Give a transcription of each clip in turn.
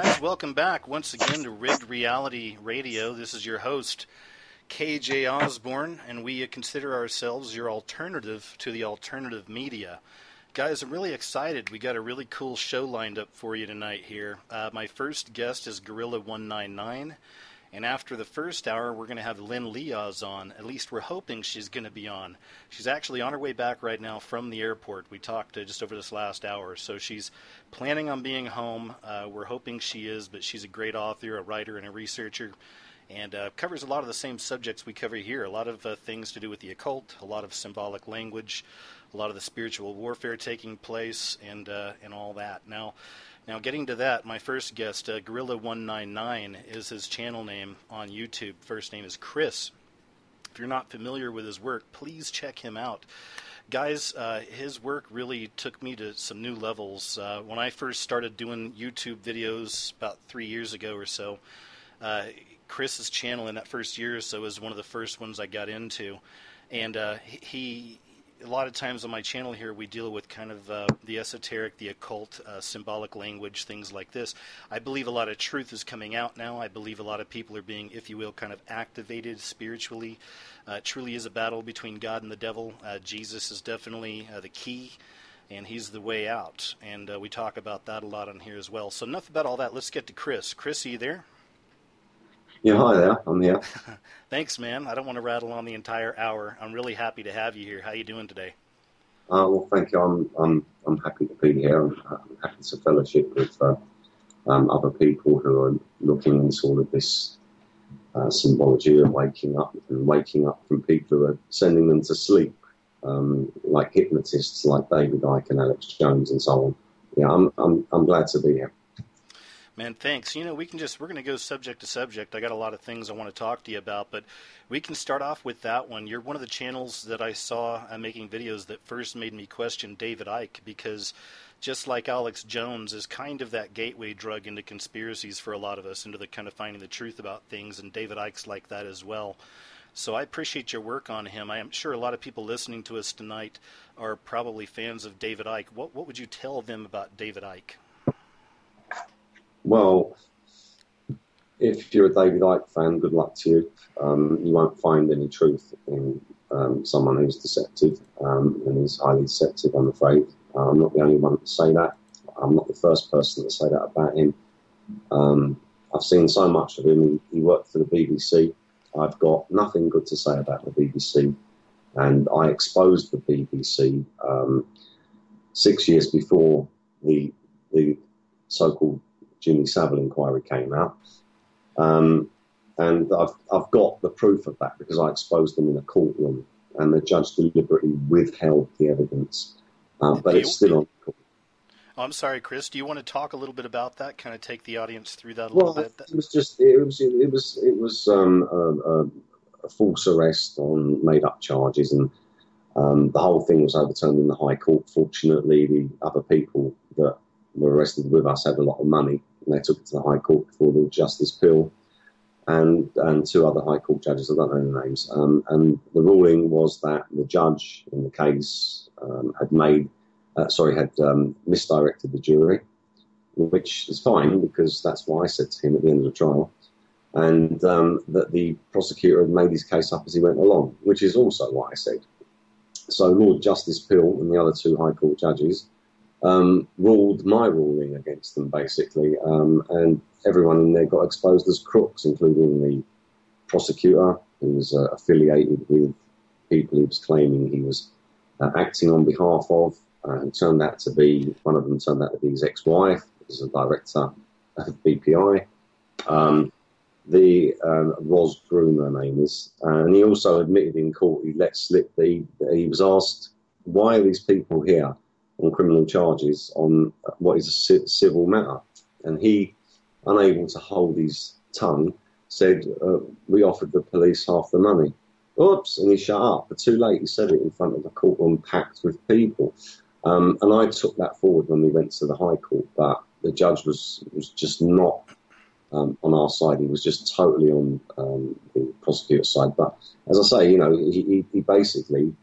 guys. Welcome back once again to Rigged Reality Radio. This is your host, KJ Ozborne, and we consider ourselves your alternative to the alternative media. Guys, I'm really excited. We got a really cool show lined up for you tonight here. My first guest is Gorilla199, and after the first hour, we're going to have Leahz on. At least we're hoping she's going to be on. She's actually on her way back right now from the airport. We talked just over this last hour, so she's planning on being home. We're hoping she is, but she's a great author, a writer, and a researcher, and covers a lot of the same subjects we cover here. A lot of things to do with the occult, a lot of symbolic language, a lot of the spiritual warfare taking place, and all that. Now, getting to that, my first guest, Gorilla199, is his channel name on YouTube. First name is Chris. If you're not familiar with his work, please check him out. Guys, his work really took me to some new levels. When I first started doing YouTube videos about 3 years ago or so, Chris's channel in that first year or so was one of the first ones I got into. And he... A lot of times on my channel here, we deal with kind of the esoteric, the occult, symbolic language, things like this. I believe a lot of truth is coming out now. I believe a lot of people are being, if you will, kind of activated spiritually. It truly is a battle between God and the devil. Jesus is definitely the key, and he's the way out. And we talk about that a lot on here as well. So enough about all that. Let's get to Chris. Chris, are you there? Yeah, hi there. I'm here. Thanks, man. I don't want to rattle on the entire hour. I'm really happy to have you here. How you doing today? Well, thank you. I'm happy to be here. I'm happy to fellowship with other people who are looking into all of this symbology of waking up from people who are sending them to sleep, like hypnotists, like David Icke and Alex Jones, and so on. Yeah, I'm glad to be here. Man, thanks. You know, we're going to go subject to subject. I got a lot of things I want to talk to you about, but we can start off with that one. You're one of the channels that I saw making videos that first made me question David Icke, because just like Alex Jones is kind of that gateway drug into conspiracies for a lot of us, into the kind of finding the truth about things, and David Icke's like that as well. So I appreciate your work on him. I am sure a lot of people listening to us tonight are probably fans of David Icke. What would you tell them about David Icke? Well, if you're a David Icke fan, good luck to you. You won't find any truth in someone who's deceptive and is highly deceptive, I'm afraid. I'm not the only one to say that. I'm not the first person to say that about him. I've seen so much of him. He worked for the BBC. I've got nothing good to say about the BBC. And I exposed the BBC 6 years before the so-called Jimmy Savile inquiry came out, and I've got the proof of that because I exposed them in a courtroom, and the judge deliberately withheld the evidence, but it's still on court. Oh, I'm sorry, Chris. Do you want to talk a little bit about that? Kind of take the audience through that a little bit. It was a false arrest on made-up charges, and the whole thing was overturned in the High Court. Fortunately, the other people that were arrested with us had a lot of money, and they took it to the High Court before Lord Justice Pill and two other High Court judges. I don't know the names. And the ruling was that the judge in the case had misdirected the jury, which is fine because that's what I said to him at the end of the trial, and that the prosecutor had made his case up as he went along, which is also what I said. So Lord Justice Pill and the other two High Court judges ruled my ruling against them, basically, and everyone in there got exposed as crooks, including the prosecutor, who was affiliated with people he was claiming he was acting on behalf of, and turned out to be, one of them turned out to be his ex-wife, who was a director of BPI. Ros Groom, her name is, and he also admitted in court, he let slip that he was asked, why are these people here on criminal charges on what is a civil matter? And he, unable to hold his tongue, said, we offered the police half the money. Oops, and he shut up. But too late, he said it in front of the courtroom packed with people. And I took that forward when we went to the High Court, but the judge was just not on our side. He was just totally on the prosecutor's side. But as I say, you know, he basically...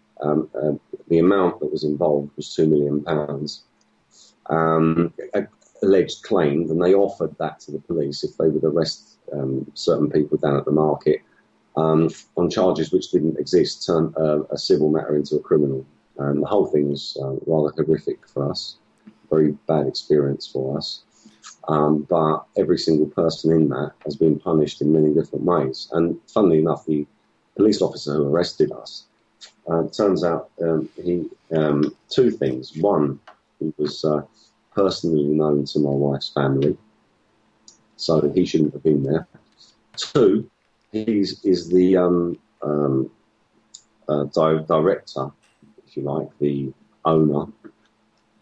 the amount that was involved was £2 million. alleged claimed, and they offered that to the police if they would arrest certain people down at the market on charges which didn't exist, turn a civil matter into a criminal. And the whole thing was rather horrific for us, very bad experience for us. But every single person in that has been punished in many different ways. And funnily enough, the police officer who arrested us, turns out he two things. One, he was personally known to my wife's family, so he shouldn't have been there. Two, he is the director, if you like, the owner,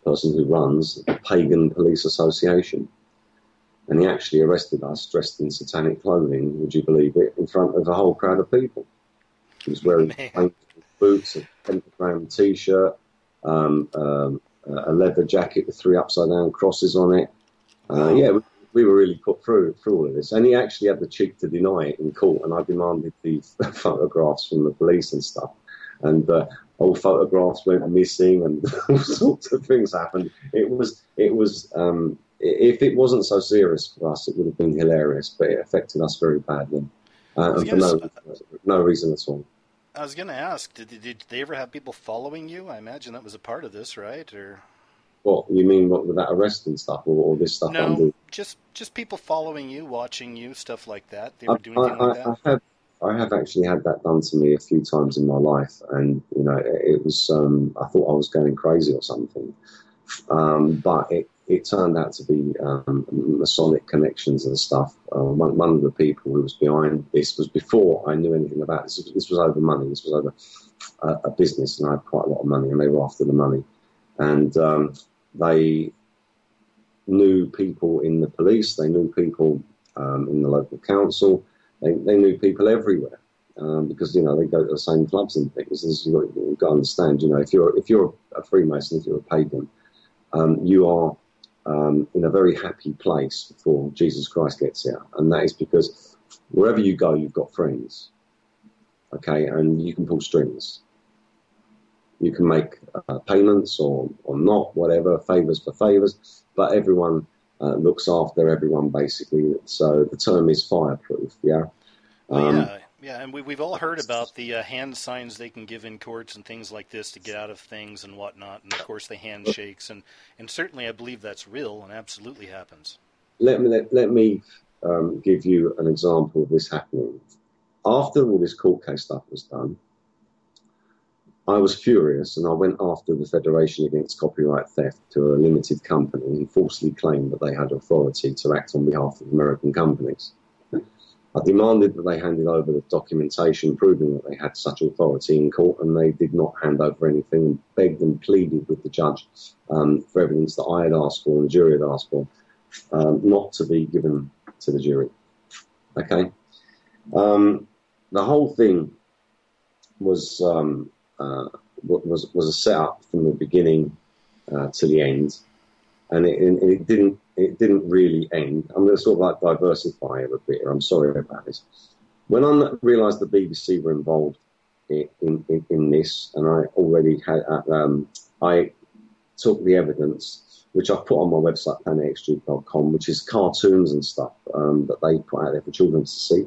person who runs the Pagan Police Association. And he actually arrested us dressed in satanic clothing, would you believe it, in front of a whole crowd of people. He was wearing boots, a pentagram T-shirt, a leather jacket with 3 upside-down crosses on it. We were really put through all of this. And he actually had the cheek to deny it in court, and I demanded the photographs from the police and stuff. And all photographs went missing, and all sorts of things happened. It was. If it wasn't so serious for us, it would have been hilarious, but it affected us very badly. And for no reason at all. I was going to ask, did they ever have people following you? I imagine that was a part of this, right? Or what you mean? What with that arrest and stuff, or this stuff? No, just people following you, watching you, stuff like that. They were doing anything like that. I have actually had that done to me a few times in my life, and it was. I thought I was going crazy or something, but it turned out to be Masonic connections and stuff. One of the people who was behind this was before I knew anything about this. This was over money. This was over a business, and I had quite a lot of money, and they were after the money. And they knew people in the police. They knew people in the local council. They knew people everywhere because they go to the same clubs and things. As you've got to understand, if you're a Freemason, if you're a pagan, you are in a very happy place before Jesus Christ gets here, and that is because wherever you go, you've got friends, okay, and you can pull strings. You can make payments or not, whatever, favours for favours, but everyone looks after everyone basically. So the term is fireproof, yeah. Yeah, and we've all heard about the hand signs they can give in courts and things like this to get out of things and whatnot, and of course the handshakes, and certainly I believe that's real and absolutely happens. Let me give you an example of this happening. After all this court case stuff was done, I was furious, and I went after the Federation Against Copyright Theft to a limited company and falsely claimed that they had authority to act on behalf of American companies. I demanded that they handed over the documentation proving that they had such authority in court, and they did not hand over anything, and begged and pleaded with the judge for evidence that I had asked for and the jury had asked for, not to be given to the jury. Okay? The whole thing was a setup from the beginning to the end, and it didn't really end. I'm going to sort of like diversify a bit. I'm sorry about this. When I realised the BBC were involved in this, and I already had, I took the evidence, which I put on my website, planetxtube.com, which is cartoons and stuff that they put out there for children to see.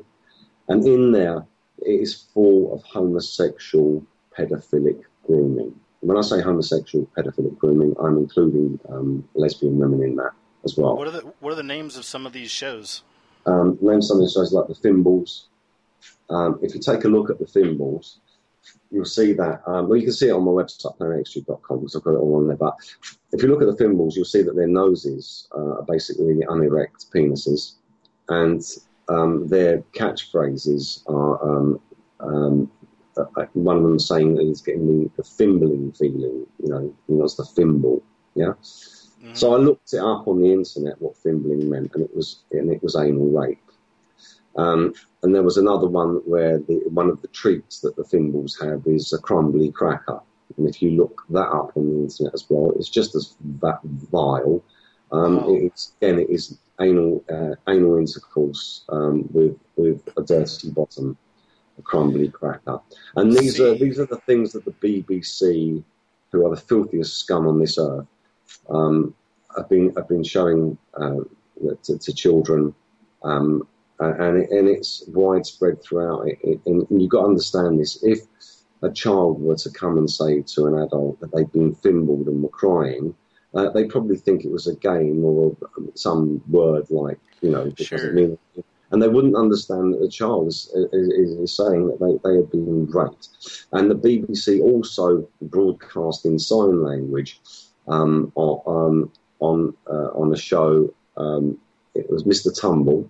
And in there, it is full of homosexual, pedophilic grooming. When I say homosexual, pedophilic grooming, I'm including lesbian women in that as well. What are the names of some of these shows? Names of some of these shows like the Thimbles. If you take a look at the Thimbles, you'll see that. Well, you can see it on my website, planetxtube.com, because I've got it all on there. But if you look at the Thimbles, you'll see that their noses are basically unerect penises, and their catchphrases are. One of them saying that he's getting the fimbling feeling, he wants the thimble, yeah. Mm-hmm. So I looked it up on the internet what fimbling meant, and it was anal rape. And there was another one where one of the treats that the Thimbles have is a crumbly cracker, and if you look that up on the internet as well, it's just as vile. It is anal intercourse with a dirty bottom. A crumbly cracker, and these are the things that the BBC, who are the filthiest scum on this earth, I've been showing to children, and it's widespread throughout. And you've got to understand this. If a child were to come and say to an adult that they'd been thimbled and were crying, they probably think it was a game or some word like, it doesn't mean anything. And they wouldn't understand that the child is saying that they are being raped. And the BBC also broadcast in sign language on a show. It was Mr. Tumble,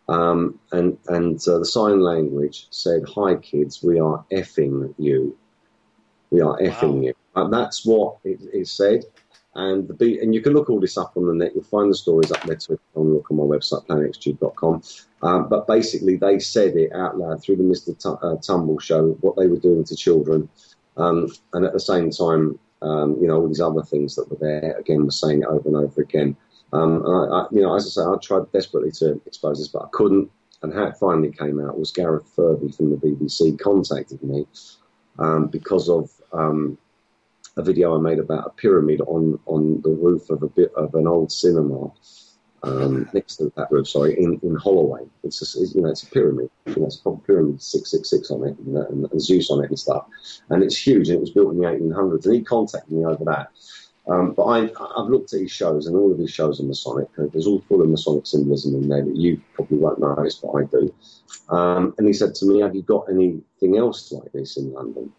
and the sign language said, "Hi kids, we are effing you. We are effing you." And that's what it said. And you can look all this up on the net. You'll find the stories up there too. Look on my website, planetxtube.com. But basically, they said it out loud through the Mr. Tumble show, what they were doing to children. And at the same time, all these other things that were there, again, were saying it over and over again. As I say, I tried desperately to expose this, but I couldn't. And how it finally came out was Gareth Furby from the BBC contacted me because of a video I made about a pyramid on the roof of an old cinema next to that roof. Sorry, in Holloway. It's a pyramid. It's a proper pyramid, 666 on it, and Zeus on it and stuff. And it's huge, and it was built in the 1800s. And he contacted me over that. But I've looked at his shows, and all of his shows are Masonic. There's all full of Masonic symbolism in there that you probably won't notice, but I do. And he said to me, "Have you got anything else like this in London?"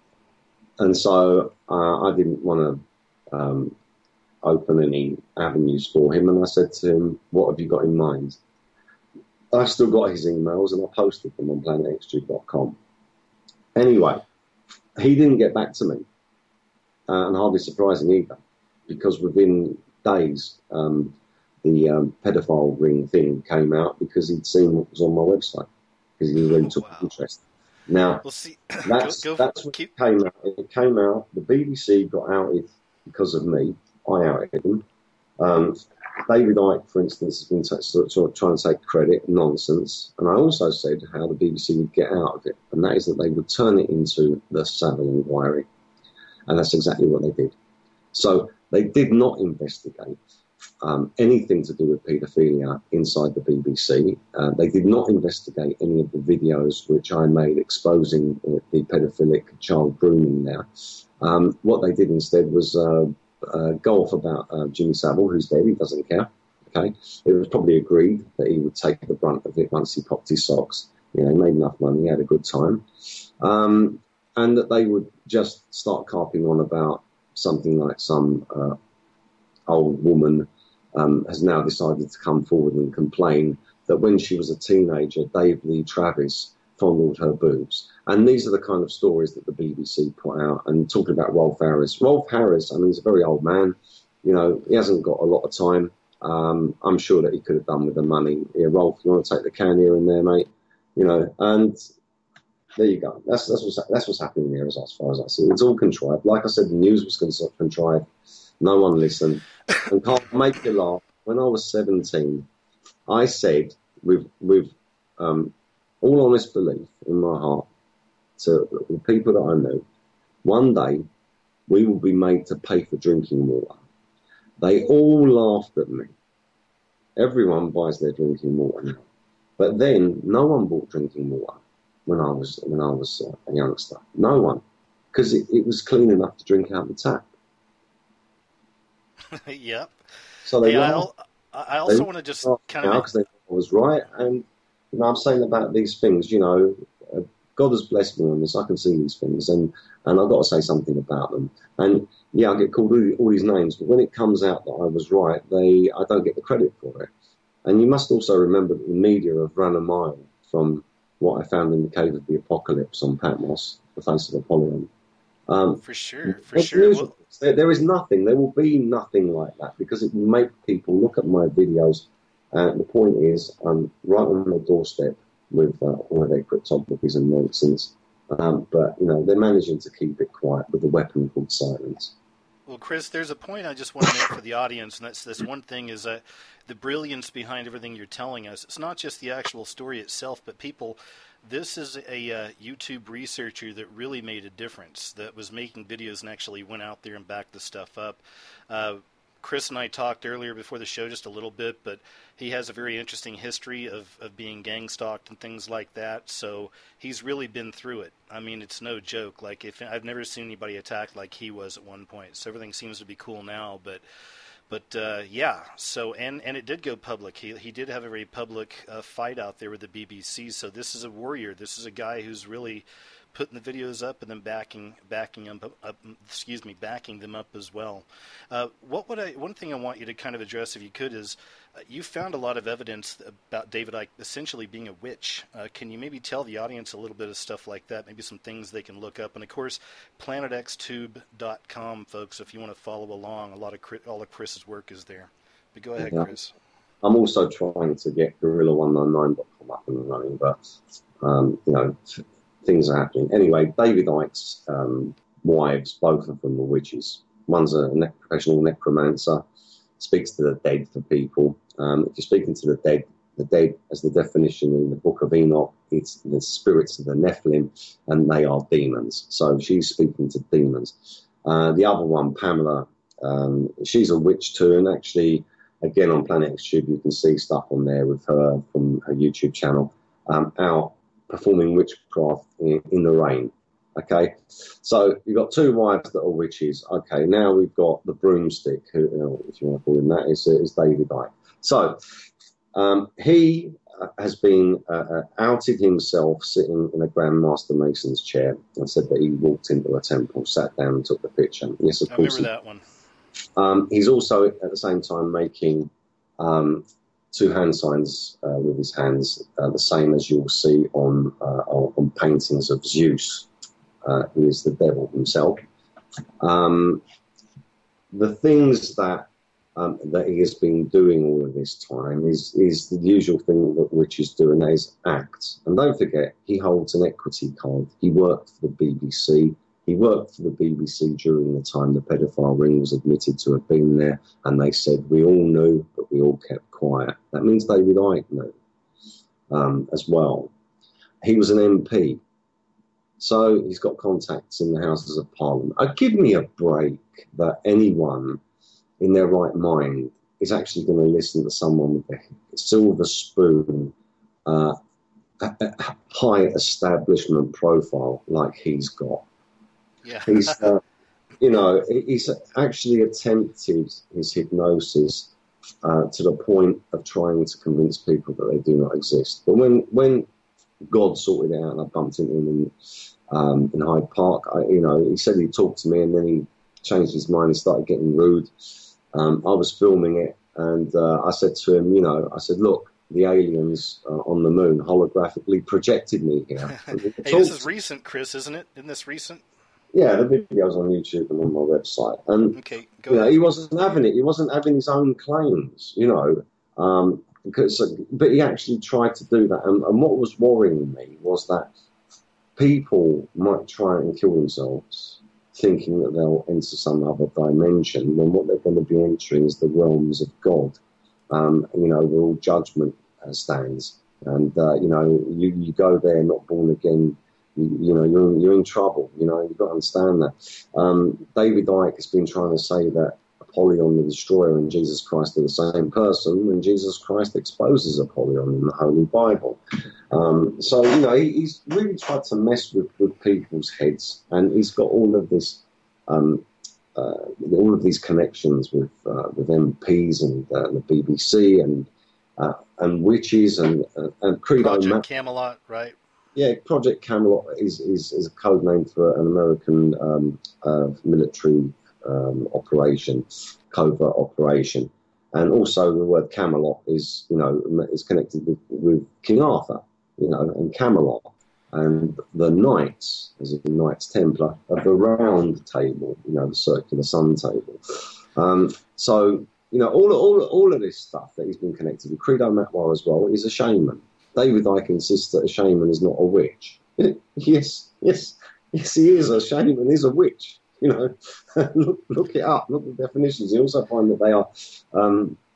And so I didn't want to open any avenues for him. And I said to him, "What have you got in mind?" I've still got his emails, and I posted them on planetxtube.com. Anyway, he didn't get back to me, and hardly surprising either, because within days, the pedophile ring thing came out because he'd seen what was on my website, because he really took interest. Now, that's what came out. It came out. The BBC got outed because of me. I outed them. David Icke, for instance, has been sort of trying to take credit. Nonsense. And I also said how the BBC would get out of it, and that is that they would turn it into the Savile inquiry. And that's exactly what they did. So they did not investigate anything to do with paedophilia inside the BBC. They did not investigate any of the videos which I made exposing the paedophilic child grooming there. What they did instead was go off about Jimmy Savile, who's dead. He doesn't care. Okay, it was probably agreed that he would take the brunt of it once he popped his socks. He made enough money, he had a good time, and that they would just start carping on about something like some old woman has now decided to come forward and complain that when she was a teenager, Dave Lee Travis fondled her boobs. And these are the kind of stories that the BBC put out. And talking about Rolf Harris. Rolf Harris, I mean, he's a very old man. He hasn't got a lot of time. I'm sure that he could have done with the money. Yeah, Rolf, you want to take the can here and there, mate? And there you go. That's what's happening here as far as I see. It's all contrived. Like I said, the news was contrived. No one listened. And can't make you laugh. When I was 17, I said, with all honest belief in my heart, to the people that I knew, one day we will be made to pay for drinking water. They all laughed at me. Everyone buys their drinking water now. But then no one bought drinking water when I was a youngster. No one. Because it was clean enough to drink out the tap. Yep. So they I also want to just kind of... Because they thought I was right. And I'm saying about these things, God has blessed me on this. I can see these things. And I've got to say something about them. And, yeah, I get called all these names. But when it comes out that I was right, I don't get the credit for it. And you must also remember that the media have run a mile from what I found in the Cave of the Apocalypse on Patmos, the face of Apollyon. For sure. There is nothing, there will be nothing like that, because it will make people look at my videos. The point is, I'm right on the doorstep with all of their cryptographies and nonsense. But, they're managing to keep it quiet with a weapon called silence. Well, Chris, there's a point I just want to make for the audience, and that's this one thing is the brilliance behind everything you're telling us. It's not just the actual story itself, but people... This is a YouTube researcher that really made a difference, that was making videos and actually went out there and backed the stuff up. Chris and I talked earlier before the show just a little bit, but he has a very interesting history of being gang stalked and things like that. So he's really been through it. I mean, it's no joke. Like, if I've never seen anybody attacked like he was at one point. So everything seems to be cool now, but yeah. So and it did go public. He did have a very public fight out there with the BBC. So this is a warrior. This is a guy who's really putting the videos up and then backing them up as well. One thing I want you to kind of address, if you could, is you found a lot of evidence about David Icke essentially being a witch. Can you maybe tell the audience a little bit of stuff like that, maybe some things they can look up? And of course, planetxtube.com, folks, if you want to follow along, all of Chris's work is there. But go ahead, Chris. I'm also trying to get gorilla199.com up and running, but things are happening. Anyway, David Icke's wives, both of them are witches. One's a professional necromancer, speaks to the dead for people. If you're speaking to the dead, as the definition in the Book of Enoch, it's the spirits of the Nephilim, and they are demons. So she's speaking to demons. The other one, Pamela, she's a witch too, and actually, again, on Planet X-Tube, you can see stuff on there with her from her YouTube channel, out performing witchcraft in the rain. Okay, so you've got two wives that are witches. Okay, now we've got the broomstick, who, if you want to call him that, is David Icke. So he has been outed himself sitting in a Grand Master Mason's chair and said that he walked into a temple, sat down and took the picture. Yes, of course. I remember that one. He's also at the same time making two hand signs with his hands, the same as you'll see on paintings of Zeus, who is the devil himself. The things that he has been doing all of this time is the usual thing that witches do, and that is act. And don't forget, he holds an equity card. He worked for the BBC. He worked for the BBC during the time the paedophile ring was admitted to have been there, and they said, we all knew, but we all kept quiet. That means David Icke knew as well. He was an MP, so he's got contacts in the Houses of Parliament. Give me a break that anyone in their right mind is actually going to listen to someone with a silver spoon, high establishment profile like he's got. Yeah. He's, he's actually attempted his hypnosis to the point of trying to convince people that they do not exist. But when God sorted it out and I bumped into him in Hyde Park, he said he'd talk to me, and then he changed his mind and started getting rude. I was filming it, and I said to him, look, the aliens on the moon holographically projected me here. Hey, this is recent, Chris, isn't it? Isn't this recent? Yeah, the video's on YouTube and on my website. And okay, go ahead. He wasn't having it. He wasn't having his own claims, but he actually tried to do that. And what was worrying me was that people might try and kill themselves thinking that they'll enter some other dimension, when what they're going to be entering is the realms of God, where all judgment stands. And, you go there not born again, you're in trouble. You've got to understand that. David Icke has been trying to say that Apollyon the Destroyer and Jesus Christ are the same person, when Jesus Christ exposes Apollyon in the Holy Bible. He's really tried to mess with people's heads, and he's got all of this, all of these connections with MPs and the BBC and witches and Credo. Project Camelot, right? Yeah, Project Camelot is a code name for an American military operation, covert operation, and also the word Camelot is connected with King Arthur, and Camelot, and the Knights, as in Knights Templar, of the Round Table, the circular sun table. All of this stuff that he's been connected with, Credo Matwar as well, is a shaman. David Icke insists that a shaman is not a witch. Yes, he is. A shaman is a witch. Look it up. Look at the definitions. You also find that they are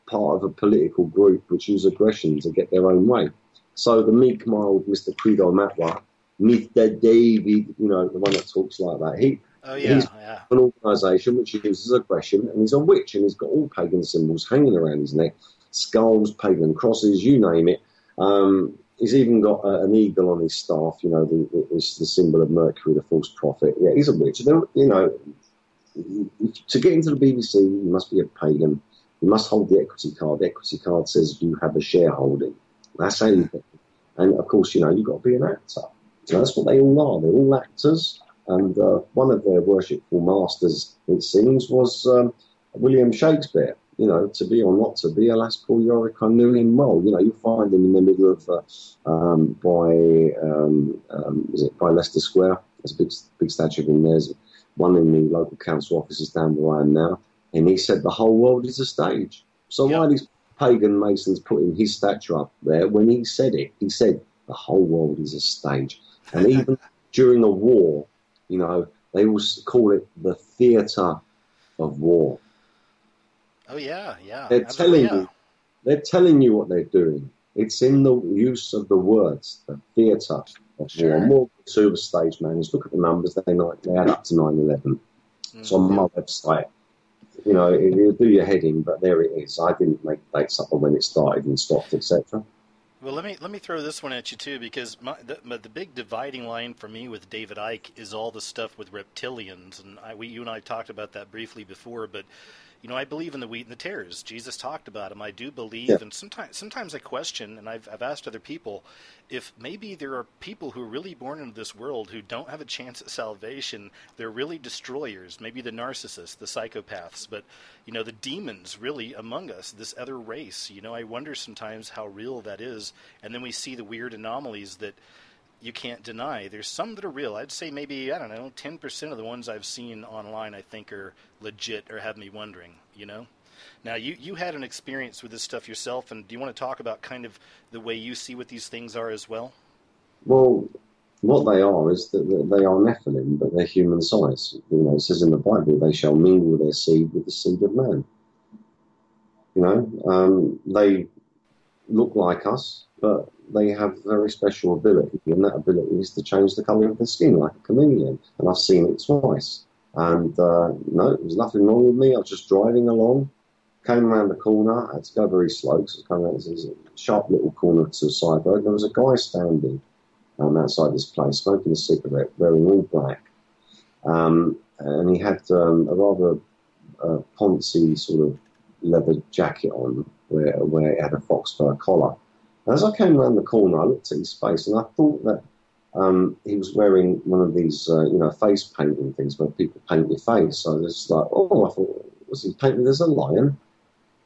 part of a political group which use aggression to get their own way. So the meek, mild Mr. Credo Matwa, Mr. David, the one that talks like that, Oh, yeah, yeah. An organisation which uses aggression, and he's a witch, and he's got all pagan symbols hanging around his neck, skulls, pagan crosses, you name it. He's even got an eagle on his staff, it's the symbol of Mercury, the false prophet. Yeah, he's a witch. To get into the BBC, you must be a pagan. You must hold the equity card. The equity card says you have a shareholding. That's anything. And, of course, you've got to be an actor. So that's what they all are. They're all actors. And one of their worshipful masters, it seems, was William Shakespeare. To be or not to be, alas, poor Yorick, I knew him well. You find him in the middle of, by Leicester Square. There's a big statue of him. There's one in the local council offices down where I am now. And he said the whole world is a stage. So why are these pagan masons putting his statue up there? When he said it, he said the whole world is a stage. And even during a war, they will call it the theatre of war. Oh, yeah, yeah. They're telling you what they're doing. It's in the use of the words, the theatre of war. More to the stage managers. Look at the numbers. They add up to 9/11. It's on my website. It'll do your head in, but there it is. I didn't make dates up on when it started and stopped, etc. Well, let me throw this one at you too, because the big dividing line for me with David Icke is all the stuff with reptilians, and you and I talked about that briefly before. But I believe in the wheat and the tares. Jesus talked about them. I do believe, and sometimes I question, and I've asked other people if maybe there are people who are really born into this world who don't have a chance at salvation. They're really destroyers. Maybe the narcissists, the psychopaths, but the demons really among us, this other race. I wonder sometimes how real that is. And then we see the weird anomalies that you can't deny. There's some that are real. I'd say maybe, 10% of the ones I've seen online I think are legit or have me wondering, Now, you had an experience with this stuff yourself, and do you want to talk about kind of the way you see what these things are as well? Well, what they are is that they are Nephilim, but they're human size. It says in the Bible, they shall mingle their seed with the seed of man. They look like us, but they have very special ability, and that ability is to change the colour of their skin like a chameleon. And I've seen it twice. And no, there was nothing wrong with me. I was just driving along, came around the corner. I had to go very slow because it was a sharp little corner to the side road. There was a guy standing outside this place, smoking a cigarette, wearing all black. And he had a rather poncy sort of leather jacket on where it had a fox fur collar. As I came around the corner, I looked at his face and I thought that he was wearing one of these, face painting things where people paint your face. So I was like, I thought, was he painted as a lion?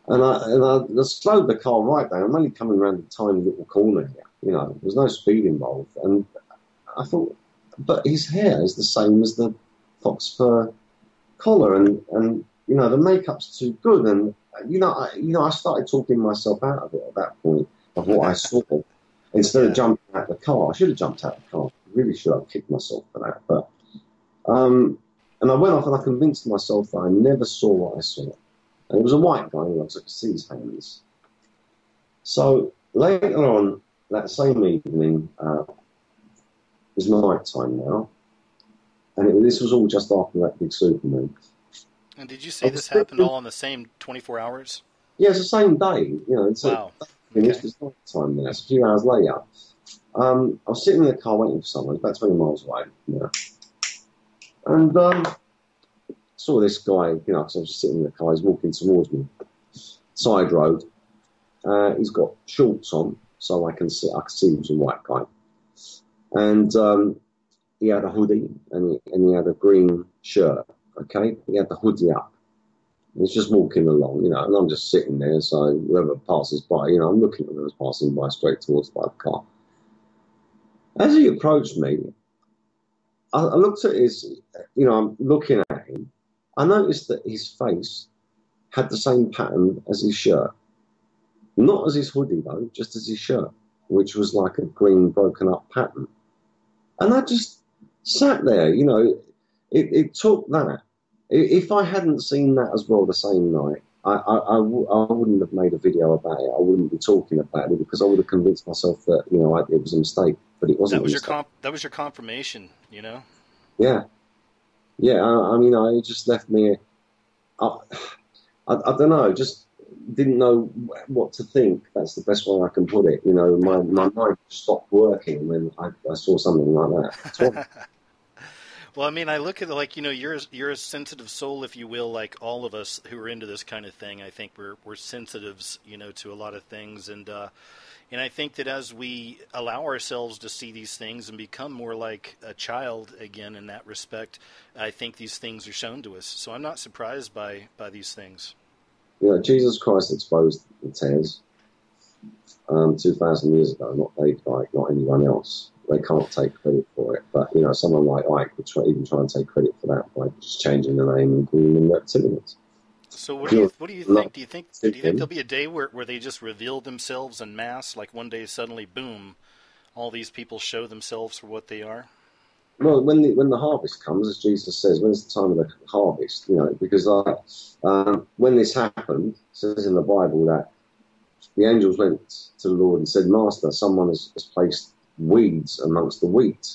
And I slowed the car right down. I'm only coming around a tiny little corner here. There was no speed involved. And I thought, but his hair is the same as the fox fur collar, and the makeup's too good. And I started talking myself out of it at that point of what I saw. Instead of jumping out the car, I should have jumped out the car. I really should have kicked myself for that. But and I went off and I convinced myself that I never saw what I saw. And it was a white guy, and I could see his hands. So later on that same evening, it was night time now, and this was all just after that big supermoon. And did you say this happened all in the same 24 hours? Yeah, it's the same day. Wow. It's night time now. It's a few hours later. I was sitting in the car waiting for someone, about 20 miles away. And saw this guy, because I was sitting in the car, he's walking towards me. Side road. He's got shorts on, so I can see he was a white guy. And he had a hoodie, and he had a green shirt, okay? He had the hoodie up. He's just walking along, and I'm just sitting there, so whoever passes by, I'm looking at whoever's passing by straight towards the car. As he approached me, I looked at I'm looking at him. I noticed that his face had the same pattern as his shirt. Not as his hoodie, though, just as his shirt, which was like a green broken up pattern. And I just sat there, it took that. If I hadn't seen that as well the same night, I wouldn't have made a video about it. I wouldn't be talking about it because I would have convinced myself that, it was a mistake, but it wasn't. That was your confirmation, Yeah. Yeah, I mean, it just left me. I, I don't know, just didn't know what to think. That's the best way I can put it. My mind stopped working when I saw something like that. That's what. Well, I mean, I look at it like, you're a sensitive soul, if you will, like all of us who are into this kind of thing. I think we're sensitives, to a lot of things, and I think that as we allow ourselves to see these things and become more like a child again in that respect, I think these things are shown to us. So I'm not surprised by these things. Jesus Christ exposed the tares 2,000 years ago, not they, like, not anyone else. They can't take credit for it. But, someone like Ike would even try and take credit for that by just changing the name and calling them reptilians. So If you're what do you not think? Do you think thinking, there'll be a day where they just reveal themselves en masse? Like one day suddenly, boom, all these people show themselves for what they are? well, when the harvest comes, as Jesus says, when it's the time of the harvest, because when this happened, it says in the Bible that the angels went to the Lord and said, Master, someone has placed weeds amongst the wheat,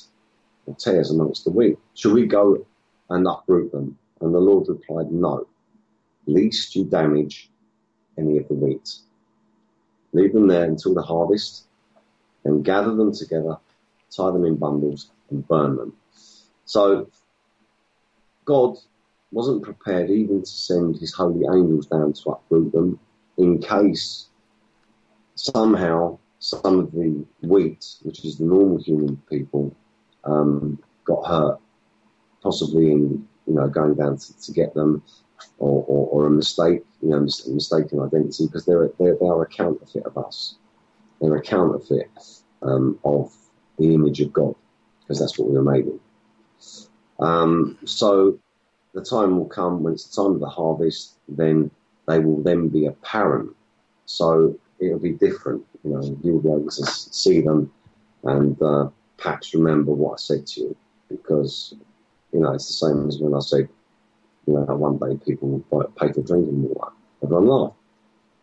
or tares amongst the wheat. Should we go and uproot them? And the Lord replied, no, lest you damage any of the wheat. Leave them there until the harvest, and gather them together, tie them in bundles, and burn them. So God wasn't prepared even to send his holy angels down to uproot them in case somehow some of the wheat, which is the normal human people, got hurt, possibly in going down to get them, or a mistake, mistaken identity, because they are a counterfeit of us. They're a counterfeit of the image of God, because that's what we were made in. So the time will come when it's the time of the harvest, then they will then be apparent. So it'll be different. You'll be able to see them and perhaps remember what I said to you, because it's the same as when I said, one day people will pay for drinking water. Everyone laughed.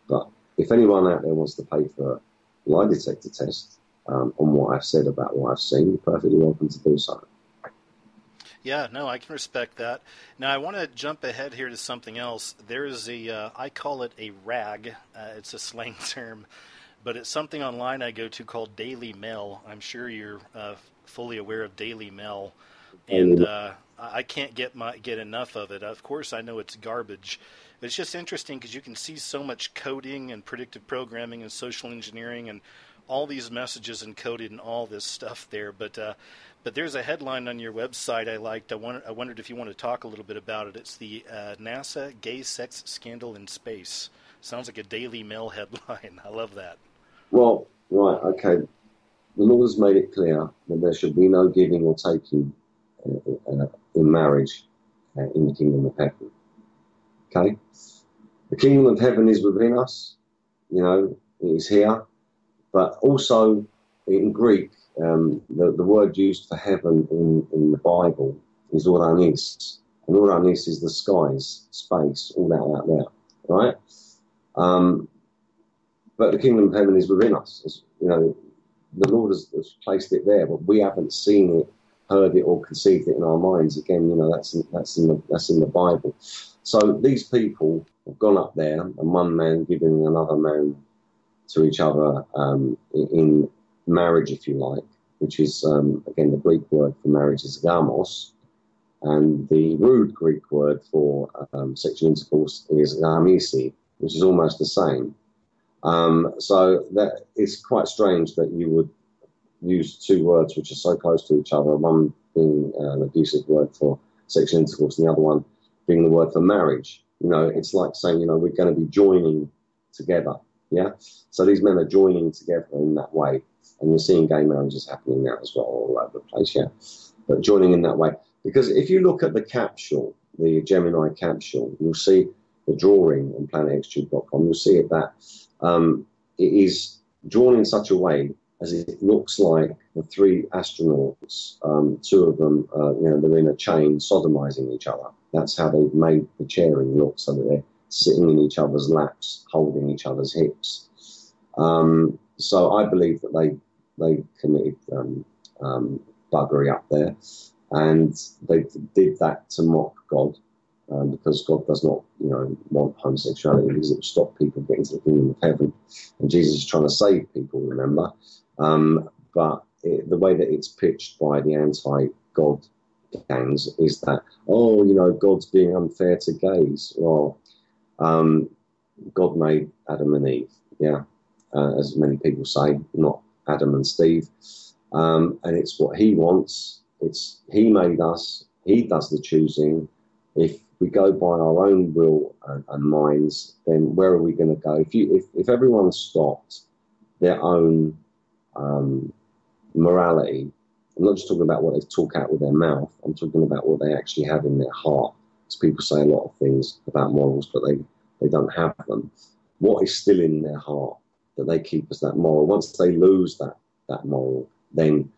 But if anyone out there wants to pay for a lie detector test on what I've said about what I've seen, you're perfectly welcome to do so. Yeah, no, I can respect that. Now, I want to jump ahead here to something else. There is I call it a rag. It's a slang term, but it's something online I go to called Daily Mail. I'm sure you're fully aware of Daily Mail, and I can't get enough of it. Of course, I know it's garbage, but it's just interesting because you can see so much coding and predictive programming and social engineering and all these messages encoded and all this stuff there. But there's a headline on your website I liked. I wondered if you want to talk a little bit about it. It's the NASA gay sex scandal in space. Sounds like a Daily Mail headline. I love that. Well, right, okay. The Lord has made it clear that there should be no giving or taking in marriage in the kingdom of heaven. Okay? The kingdom of heaven is within us. It is here. But also in Greek, the word used for heaven in the Bible is uranis. And uranis is the skies, space, all that out there, right? But the kingdom of heaven is within us. The Lord has placed it there, but we haven't seen it, heard it, or conceived it in our minds. Again, that's in the Bible. So these people have gone up there, and one man giving another man to each other in marriage, if you like, which is, again, the Greek word for marriage is gamos, and the rude Greek word for sexual intercourse is gamisi, which is almost the same. So that it's quite strange that you would use two words which are so close to each other, one being an abusive word for sexual intercourse and the other one being the word for marriage. It's like saying, we're going to be joining together. Yeah, so these men are joining together in that way, and you're seeing gay marriages happening now as well all over the place. Yeah, but joining in that way, because if you look at the capsule, the Gemini capsule, you'll see the drawing on planetxtube.com. You'll see it that it is drawn in such a way as it looks like the three astronauts, two of them, they're in a chain sodomizing each other. That's how they've made the chairing look, so that they're sitting in each other's laps, holding each other's hips. So I believe that they committed buggery up there. And they did that to mock God, because God does not, want homosexuality, because it would stop people getting to the kingdom of heaven. And Jesus is trying to save people, remember? But the way that it's pitched by the anti-God gangs is that, God's being unfair to gays. Well, God made Adam and Eve, as many people say, not Adam and Steve. And it's what he wants. He made us. He does the choosing. If we go by our own will and minds, then where are we going to go? If everyone stopped their own morality, I'm not just talking about what they talk out with their mouth. I'm talking about what they actually have in their heart. Because people say a lot of things about morals, but they don't have them. What is still in their heart that they keep as that moral? Once they lose that moral, then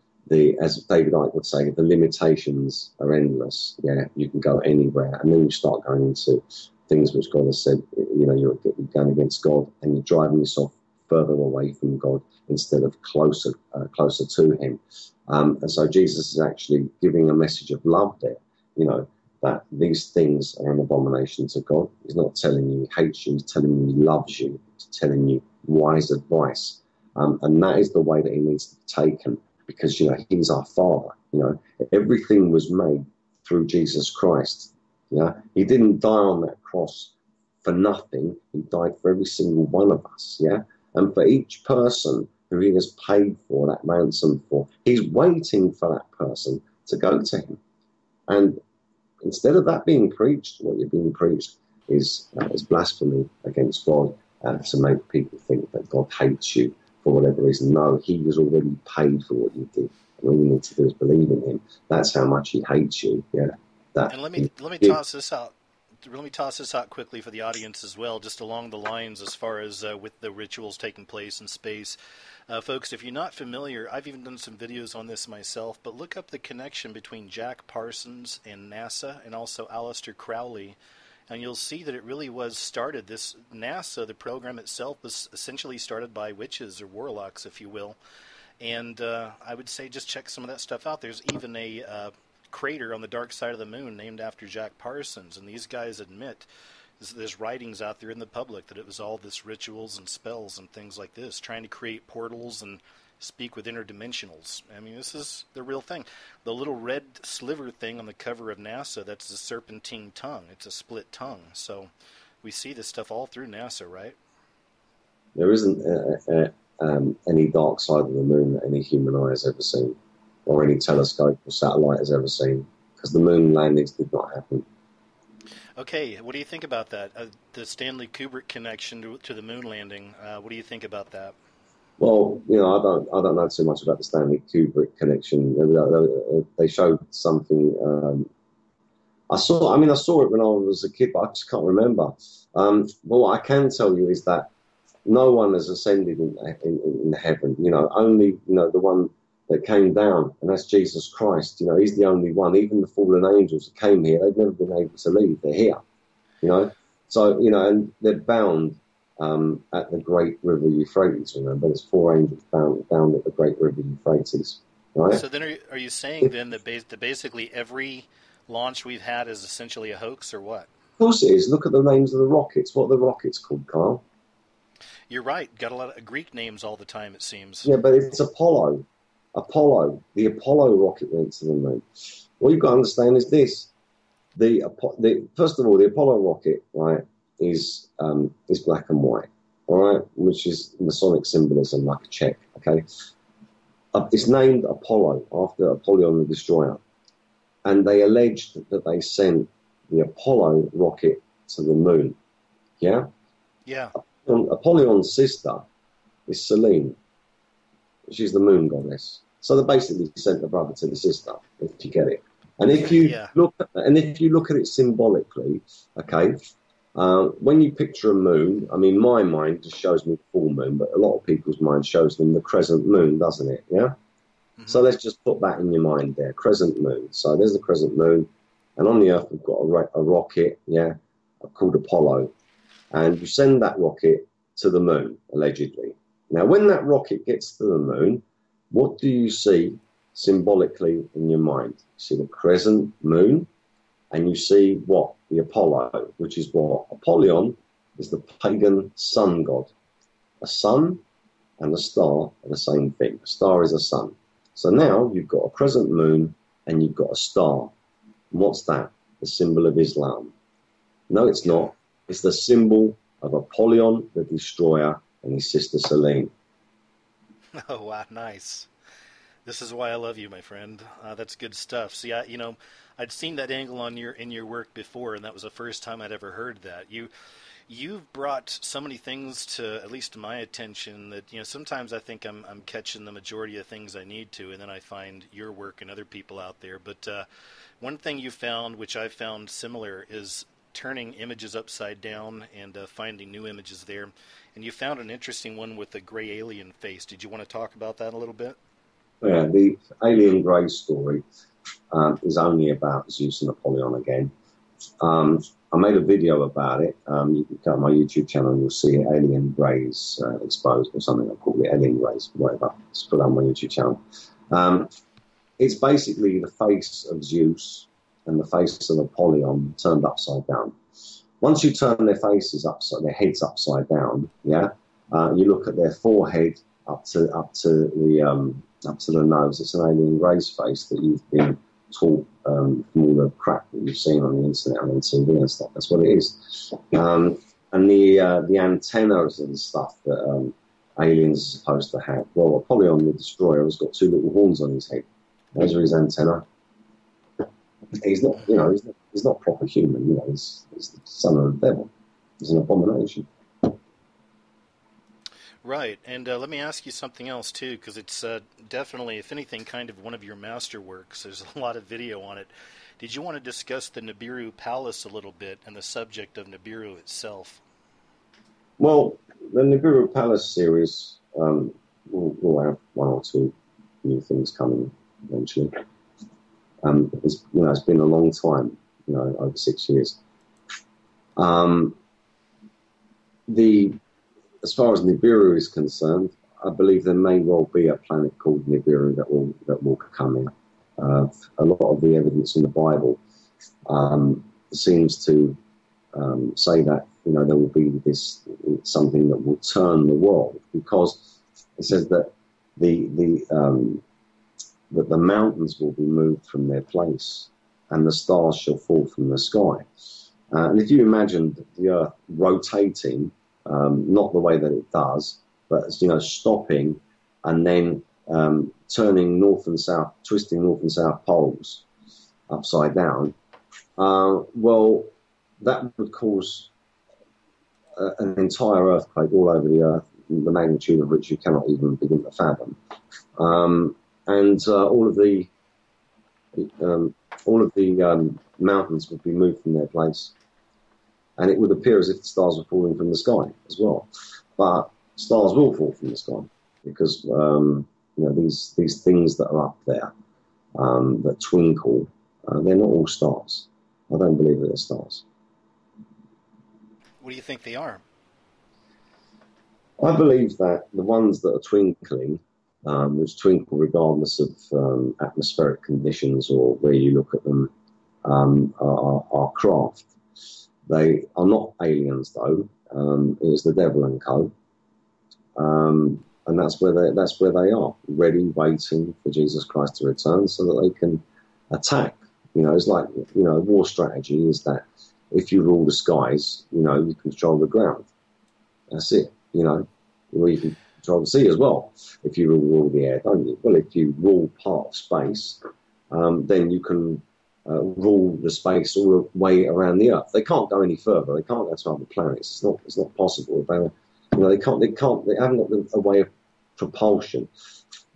as David Icke would say, the limitations are endless. Yeah, you can go anywhere, and then you start going into things which God has said. You're going against God, and you're driving yourself further away from God instead of closer to Him. And so Jesus is actually giving a message of love there. That these things are an abomination to God. He's not telling you he hates you. He's telling you he loves you. He's telling you wise advice, and that is the way that He needs to be taken. Because, He's our Father. Everything was made through Jesus Christ. He didn't die on that cross for nothing. He died for every single one of us. And for each person who He has paid for that ransom for, He's waiting for that person to go to Him. And instead of that being preached, what you're being preached is blasphemy against God, to make people think that God hates you for whatever reason. No, He has already paid for what you did, and all you need to do is believe in Him. That's how much He hates you. And let me toss this out. Let me toss this out quickly for the audience as well, just along the lines as far as with the rituals taking place in space. Folks, if you're not familiar, I've even done some videos on this myself, but look up the connection between Jack Parsons and NASA, and also Aleister Crowley, and you'll see that it really was started. This NASA, the program itself, was essentially started by witches or warlocks, if you will. And I would say just check some of that stuff out. There's even a crater on the dark side of the moon named after Jack Parsons, and these guys admit there's writings out there in the public that it was all this rituals and spells and things like this, trying to create portals and speak with interdimensionals. I mean, this is the real thing. The little red sliver thing on the cover of NASA, that's the serpentine tongue. It's a split tongue. So we see this stuff all through NASA, right? There isn't any dark side of the moon that any human eye has ever seen, or any telescope or satellite has ever seen, because the moon landings did not happen. Okay, what do you think about that? The Stanley Kubrick connection to the moon landing. What do you think about that? Well, I don't know too much about the Stanley Kubrick connection. They showed something. I saw it when I was a kid, but I just can't remember. But what I can tell you is that no one has ascended in heaven. Only the one that came down, and that's Jesus Christ. He's the only one. Even the fallen angels that came here, they've never been able to leave. They're here. So and they're bound at the great river Euphrates. Remember, there's 4 angels bound at the great river Euphrates. Right. So then, are you saying then that basically every launch we've had is essentially a hoax, or what? Of course it is. Look at the names of the rockets. What are the rockets called, Carl? You're right. Got a lot of Greek names all the time, it seems. Yeah, but it's Apollo. The Apollo rocket went to the moon. What you've got to understand is this: first of all, the Apollo rocket, right, is black and white, all right, which is Masonic symbolism, like a check. Okay, it's named Apollo after Apollyon the Destroyer, and they alleged that they sent the Apollo rocket to the moon. Yeah. Yeah. Apollyon's sister is Selene. She's the moon goddess. So they basically sent the brother to the sister, if you get it. And if you look at it symbolically, okay, when you picture a moon, I mean, my mind just shows me the full moon, but a lot of people's mind shows them the crescent moon, doesn't it? Yeah. Mm-hmm. So let's just put that in your mind there, crescent moon. So there's the crescent moon, and on the Earth we've got a rocket, called Apollo. And you send that rocket to the moon, allegedly. Now, when that rocket gets to the moon, what do you see symbolically in your mind. You see the crescent moon, and you see what? The Apollo, which is what? Apollyon is the pagan sun god. A sun and a star are the same thing. A star is a sun. So now you've got a crescent moon and you've got a star. And what's that? The symbol of Islam. No, it's not. It's the symbol of Apollyon, the destroyer, and his sister Selene. Oh, wow, nice. This is why I love you, my friend. That's good stuff. See, I'd seen that angle in your work before, and that was the first time I'd ever heard that. You've brought so many things to, at least to my attention, that sometimes I think I'm catching the majority of things I need to, and then I find your work and other people out there. But one thing you found, which I found similar, is turning images upside down and finding new images there. And you found an interesting one with a gray alien face. Did you want to talk about that a little bit? Yeah, the alien grey story is only about Zeus and Apollyon again. I made a video about it. You can go on my YouTube channel and you'll see Alien Greys exposed or something. I call it Alien Greys, whatever. Just put it on my YouTube channel. It's basically the face of Zeus and the face of Apollyon turned upside down. Once you turn their heads upside down, you look at their forehead up to the nose. It's an Alien Grey's face that you've been taught from all the crap that you've seen on the internet and on TV and stuff. That's what it is. And the antennas and stuff that aliens are supposed to have. Well, Apollyon, the destroyer, has got two little horns on his head. Those are his antennae. He's not, he's not proper human. He's the son of the devil. He's an abomination. Right, and let me ask you something else too, because it's definitely, if anything, kind of one of your masterworks. There's a lot of video on it. Did you want to discuss the Nibiru Palace a little bit and the subject of Nibiru itself? Well, the Nibiru Palace series will have one or two new things coming eventually. It's been a long time, over 6 years. As far as Nibiru is concerned, I believe there may well be a planet called Nibiru that will come in. A lot of the evidence in the Bible seems to say that there will be this something that will turn the world, because it says that that the mountains will be moved from their place and the stars shall fall from the sky. And if you imagine the Earth rotating, not the way that it does, but stopping and then turning north and south, twisting north and south poles upside down, well, that would cause an entire earthquake all over the Earth, the magnitude of which you cannot even begin to fathom. And all of the mountains would be moved from their place, and it would appear as if the stars were falling from the sky as well. But stars will fall from the sky because these things that are up there that twinkle, they're not all stars. I don't believe that they're stars. What do you think they are? I believe that the ones that are twinkling, which twinkle regardless of atmospheric conditions or where you look at them, are craft. They are not aliens, though. It is the devil and co. And that's where they are, ready, waiting for Jesus Christ to return so that they can attack. It's like, war strategy is that if you rule the skies, you control the ground. That's it, Well, you can control the sea as well if you rule the air, don't you? Well, if you rule part of space, then you can rule the space all the way around the Earth. They can't go any further. They can't go to other planets. It's not possible. They haven't got a way of propulsion.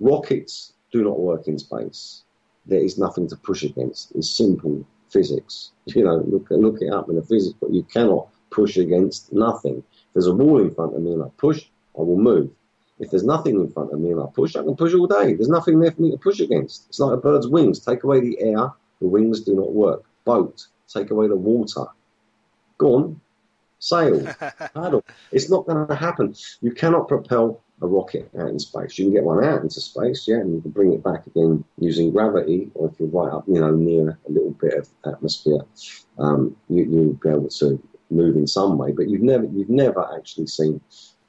Rockets do not work in space. There is nothing to push against. It's simple physics. Look it up in the physics, but you cannot push against nothing. If there's a wall in front of me and I push, I will move. If there's nothing in front of me and I can push all day. There's nothing there for me to push against. It's like a bird's wings. Take away the air, the wings do not work. Boat, take away the water. Go on, sail, paddle. It's not going to happen. You cannot propel a rocket out in space. You can get one out into space, yeah, and you can bring it back again using gravity, or if you're right up, near a little bit of atmosphere, you'll be able to move in some way. But you've never actually seen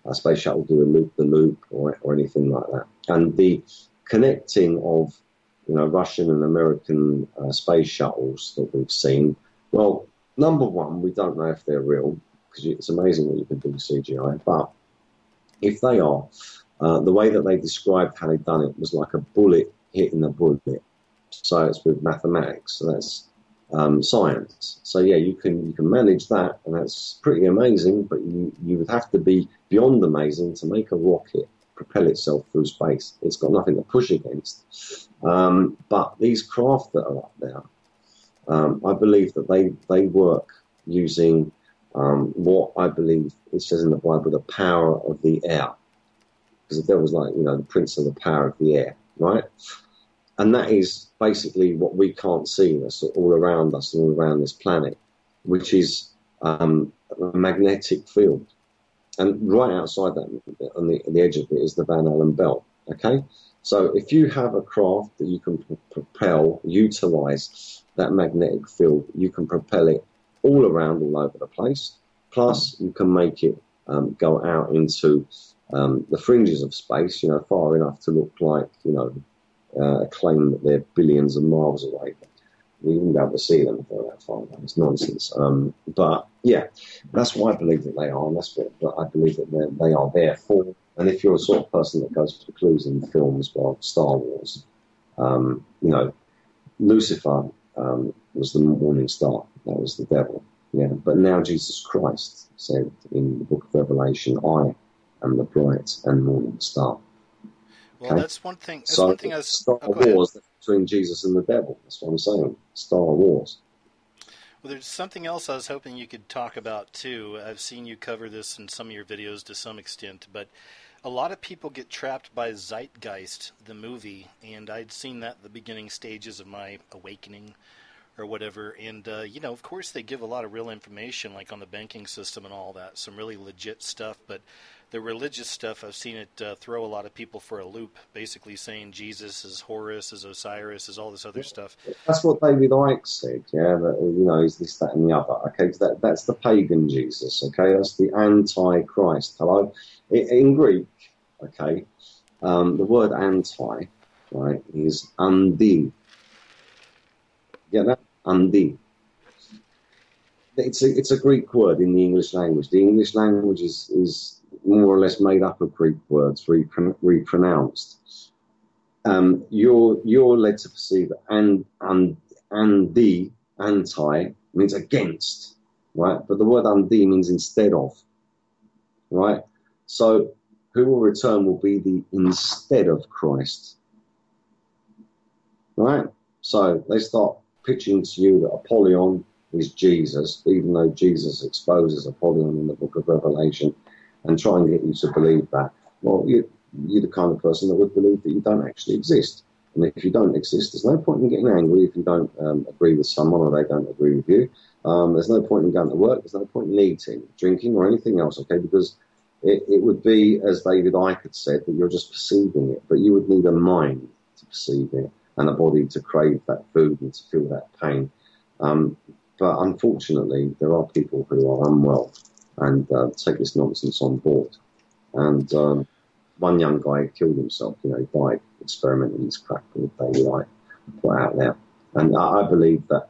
a space shuttle do a loop-the-loop or anything like that. And the connecting of Russian and American space shuttles that we've seen, well, number one, we don't know if they're real, because it's amazing what you can do with CGI, but if they are, the way that they described how they've done it was like a bullet hitting a bullet. So it's with mathematics, so that's science. So yeah, you can manage that, and that's pretty amazing, but you would have to be beyond amazing to make a rocket propel itself through space. It's got nothing to push against. But these craft that are up there, I believe that they work using what I believe it says in the Bible, the power of the air. Because the devil's like, the prince of the power of the air, right? And that is basically what we can't see. That's all around us and all around this planet, which is a magnetic field. And right outside that, on the edge of it, is the Van Allen belt, okay? So if you have a craft that you can propel, utilize that magnetic field, you can propel it all around, all over the place. Plus, you can make it go out into the fringes of space, far enough to look like, a claim that they're billions of miles away. We wouldn't be able to see them if they're that far away. It's nonsense. But yeah, that's why I believe that they are, and that's what I believe that they are there for. And if you're a sort of person that goes for clues in films, well, Star Wars, Lucifer was the morning star. That was the devil. Yeah, but now Jesus Christ said in the book of Revelation, I am the bright and morning star. Well, okay? That's one thing. That's one thing I was... Star Wars between Jesus and the devil. That's what I'm saying. Star Wars. Well, there's something else I was hoping you could talk about, too. I've seen you cover this in some of your videos to some extent, but a lot of people get trapped by Zeitgeist, the movie, and I'd seen that at the beginning stages of my awakening or whatever, and, of course they give a lot of real information, like on the banking system and all that, some really legit stuff, but the religious stuff, I've seen it throw a lot of people for a loop, basically saying Jesus is Horus, is Osiris, is all this other stuff. That's what David Icke said, yeah, that, is this, that, and the other, okay, that's the pagan Jesus, okay, that's the anti-Christ, hello? In Greek, okay, the word anti, right, is undi. Get that? Undi. It's a Greek word in the English language. The English language is more or less made up of Greek words, repronounced. You're led to perceive and the anti means against, right? But the word undi means instead of, right? So who will return will be the instead of Christ, right? So they start pitching to you that Apollyon is Jesus, even though Jesus exposes Apollyon in the book of Revelation, and try and get you to believe that. Well, you're the kind of person that would believe that you don't actually exist. And if you don't exist, there's no point in getting angry if you don't agree with someone or they don't agree with you. There's no point in going to work. There's no point in eating, drinking, or anything else, okay? Because it would be, as David Icke had said, that you're just perceiving it, but you would need a mind to perceive it and a body to crave that food and to feel that pain. But unfortunately, there are people who are unwell and take this nonsense on board. And one young guy killed himself. He died experimenting this crap with David Icke put out there. And I believe that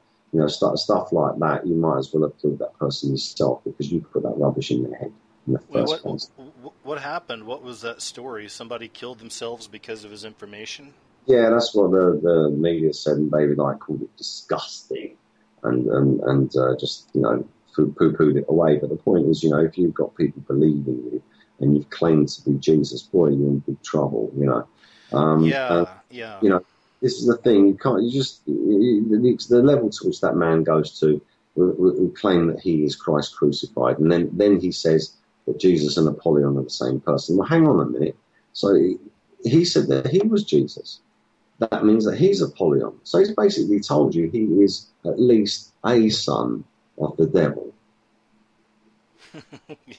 stuff like that, you might as well have killed that person yourself because you put that rubbish in their head in the first place. What happened? What was that story? Somebody killed themselves because of his information? Yeah, that's what the media said, and David Icke called it disgusting, and just poo-pooed it away. But the point is, if you've got people believing you and you've claimed to be Jesus, boy, you're in big trouble. Yeah. This is the thing. The level to which that man goes to, we claim that he is Christ crucified, and then he says that Jesus and Apollyon are the same person. Well, hang on a minute. So he said that he was Jesus. That means that he's Apollyon. So he's basically told you he is at least a son of the devil.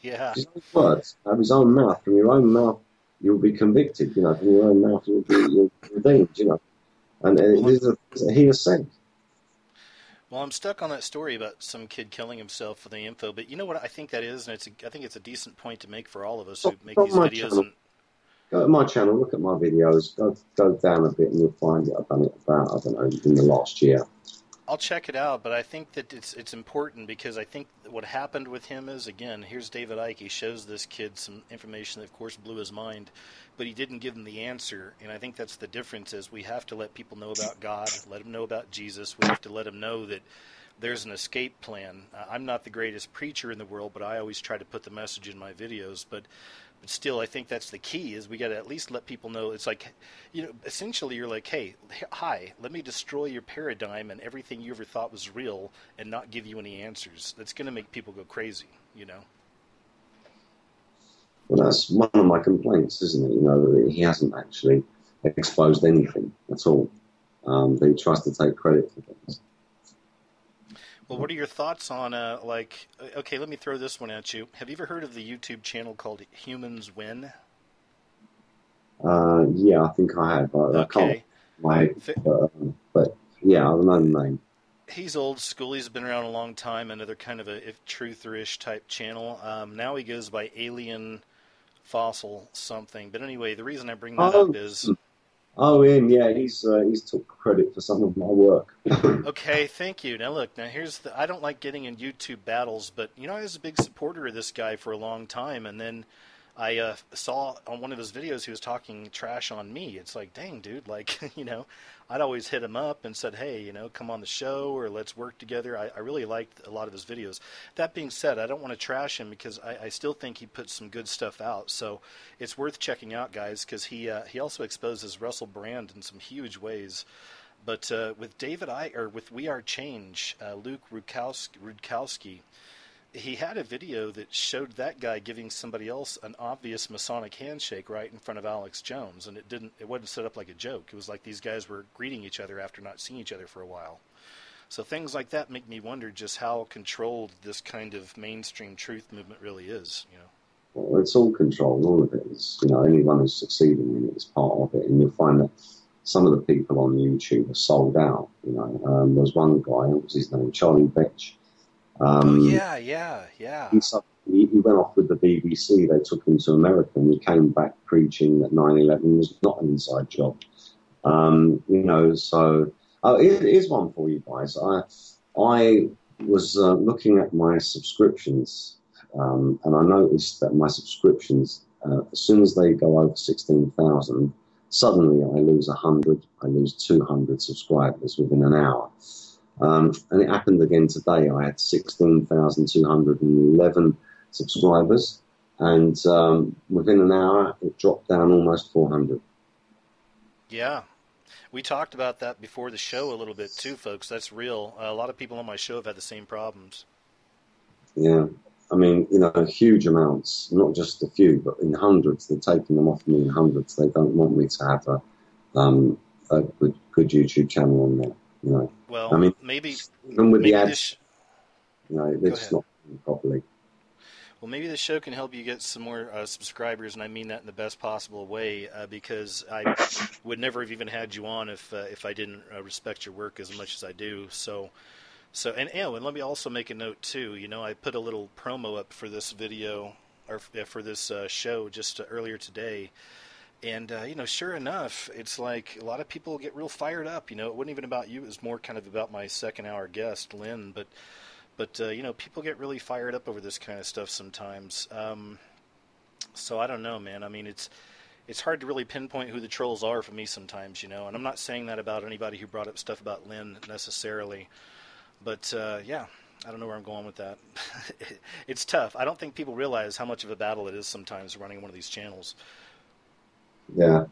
Yeah. His own words out of his own mouth, from your own mouth, you'll be convicted. From your own mouth, you'll be redeemed. And he has said. Well, I'm stuck on that story about some kid killing himself for the info, but you know what I think that is, and I think it's a decent point to make for all of us who make these videos. Channel. Go to my channel, look at my videos, go down a bit, and you'll find it. I've done it about, I don't know, in the last year. I'll check it out, but I think that it's important because I think what happened with him is, again, here's David Icke. He shows this kid some information that, of course, blew his mind, but he didn't give him the answer. And I think that's the difference is we have to let people know about God, let them know about Jesus. We have to let them know that there's an escape plan. I'm not the greatest preacher in the world, but I always try to put the message in my videos. But still, I think that's the key is we got to at least let people know. It's like, essentially you're like, hey, hi, let me destroy your paradigm and everything you ever thought was real and not give you any answers. That's going to make people go crazy, Well, that's one of my complaints, isn't it? That he hasn't actually exposed anything at all. He tries to take credit for things. Well, what are your thoughts on, okay, let me throw this one at you. Have you ever heard of the YouTube channel called Humans Win? Yeah, I think I have. Okay. But yeah, I don't know the name. He's old school. He's been around a long time. Another kind of a truther-ish type channel. Now he goes by Alien Fossil something. But anyway, the reason I bring that up is... Oh, him, yeah, he's took credit for some of my work. Okay, thank you. Now look, I don't like getting in YouTube battles, but I was a big supporter of this guy for a long time, and then I saw on one of his videos he was talking trash on me. It's like, dang, dude, I'd always hit him up and said, hey, come on the show or let's work together. I really liked a lot of his videos. That being said, I don't want to trash him because I still think he puts some good stuff out. So it's worth checking out, guys, because he also exposes Russell Brand in some huge ways. But with with We Are Change, Luke Rudkowski, he had a video that showed that guy giving somebody else an obvious Masonic handshake right in front of Alex Jones, and it wasn't set up like a joke. It was like these guys were greeting each other after not seeing each other for a while. So things like that make me wonder just how controlled this kind of mainstream truth movement really is. Well, it's all controlled. All of it is. Anyone who's succeeding in it is part of it, and you'll find that some of the people on YouTube are sold out. There's one guy, what was his name, Charlie Betch. Yeah. He went off with the BBC. They took him to America, and he came back preaching that 9/11 was not an inside job. So here's one for you guys. I was looking at my subscriptions, and I noticed that my subscriptions, as soon as they go over 16,000, suddenly I lose 100, I lose 200 subscribers within an hour. And it happened again today. I had 16,211 subscribers, and within an hour, it dropped down almost 400. Yeah. We talked about that before the show a little bit too, folks. That's real. A lot of people on my show have had the same problems. Yeah. I mean, huge amounts, not just a few, but in hundreds. They're taking them off me in hundreds. They don't want me to have a good YouTube channel on there. Well, I mean, maybe even with the ads, they're just not doing properly. Well, maybe the show can help you get some more subscribers, and I mean that in the best possible way, because I would never have even had you on if I didn't respect your work as much as I do. And let me also make a note too. I put a little promo up for this video or for this show just earlier today. And, sure enough, it's like a lot of people get real fired up. It wasn't even about you. It was more kind of about my second-hour guest, Lynn. But people get really fired up over this kind of stuff sometimes. So I don't know, man. I mean, it's hard to really pinpoint who the trolls are for me sometimes, And I'm not saying that about anybody who brought up stuff about Lynn necessarily. But, I don't know where I'm going with that. It's tough. I don't think people realize how much of a battle it is sometimes running one of these channels. Yeah,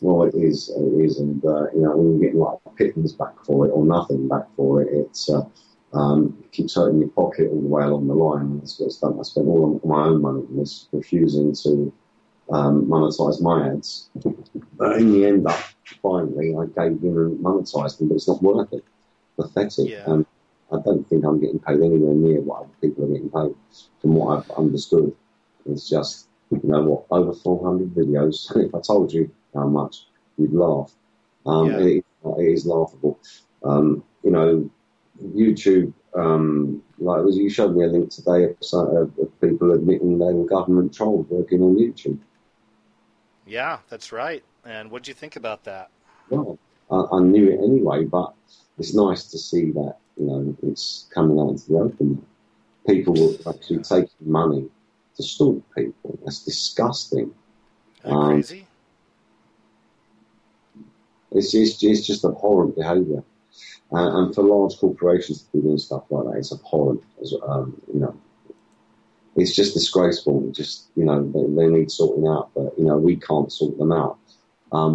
well, it is, and when you get like pittance back for it or nothing back for it, it keeps hurting your pocket all the way along the line. That's what's done. I spent all of my own money on this, refusing to monetize my ads. But in the end, finally, I gave in and monetized them, but it's not worth it. Pathetic. Yeah. And I don't think I'm getting paid anywhere near what other people are getting paid. From what I've understood, it's just you know what, over 400 videos. If I told you how much, you'd laugh. Yeah. It is laughable. You know, YouTube, like you showed me a link today of people admitting they were government trolls working on YouTube. Yeah, that's right. And what do you think about that? Well, I knew it anyway, but it's nice to see that, you know, it's coming out into the open. People were actually taking money to stalk people. That's disgusting. Isn't that crazy? It's just abhorrent behaviour. And for large corporations to be doing stuff like that, it's abhorrent. You know, it's just disgraceful. Just, you know, they need sorting out, but, you know, we can't sort them out.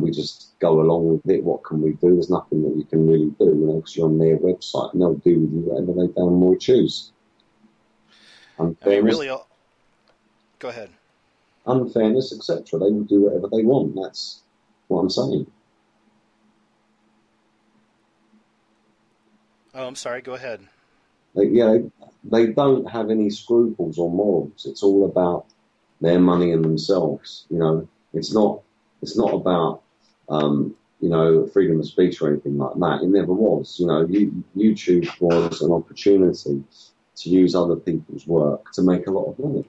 We just go along with it. What can we do? There's nothing that you can really do, you know, because you're on their website and they'll do with you whatever they damn well choose. Unfairness, Go ahead. Unfairness, etc. They will do whatever they want. That's what I'm saying. Oh, I'm sorry. Go ahead. They don't have any scruples or morals. It's all about their money and themselves. You know, it's not about you know, freedom of speech or anything like that. It never was. You know, YouTube was an opportunity to use other people's work to make a lot of money.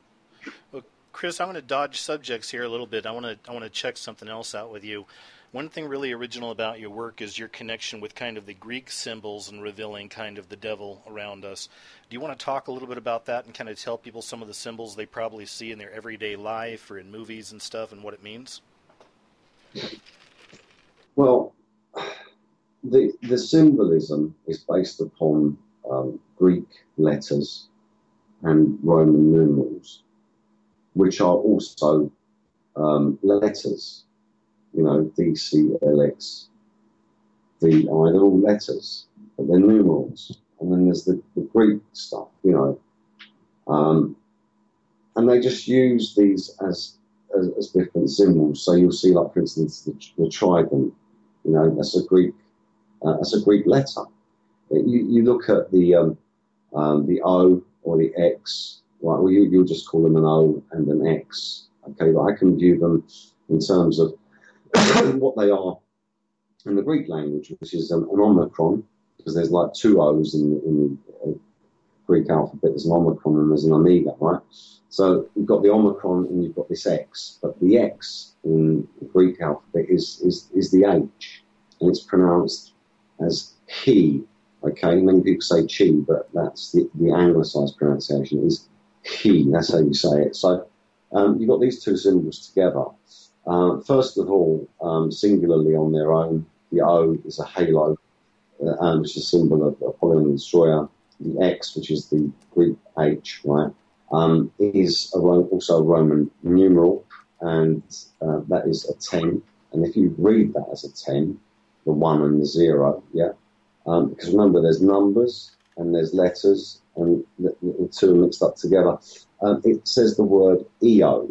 Well, Chris, I want to dodge subjects here a little bit. I want to check something else out with you. One thing really original about your work is your connection with kind of the Greek symbols and revealing kind of the devil around us. Do you want to talk a little bit about that and kind of tell people some of the symbols they probably see in their everyday life or in movies and stuff and what it means? Well, the symbolism is based upon Greek letters and Roman numerals, which are also letters. You know, DCLX, VI, they're all letters, but they're numerals. And then there's the Greek stuff, you know. And they just use these as different symbols. So you'll see, like, for instance, the trident, you know, that's a Greek letter. You look at the O or the X, right? Well, you'll just call them an O and an X. Okay, but I can view them in terms of what they are in the Greek language, which is an omicron, because there's like two O's in the Greek alphabet. There's an omicron and there's an omega, right? So you've got the omicron and you've got this X, but the X in the Greek alphabet is the H, and it's pronounced as he. Okay, many people say chi, but that's the anglicised pronunciation is he. That's how you say it. So you've got these two symbols together. First of all, singularly on their own, the O is a halo, which is a symbol of Apollyon the Destroyer. The X, which is the Greek H, right, is also a Roman numeral, and that is a 10. And if you read that as a 10, the 1 and the 0, yeah, because remember, there's numbers and there's letters, and the two are mixed up together. It says the word Eo.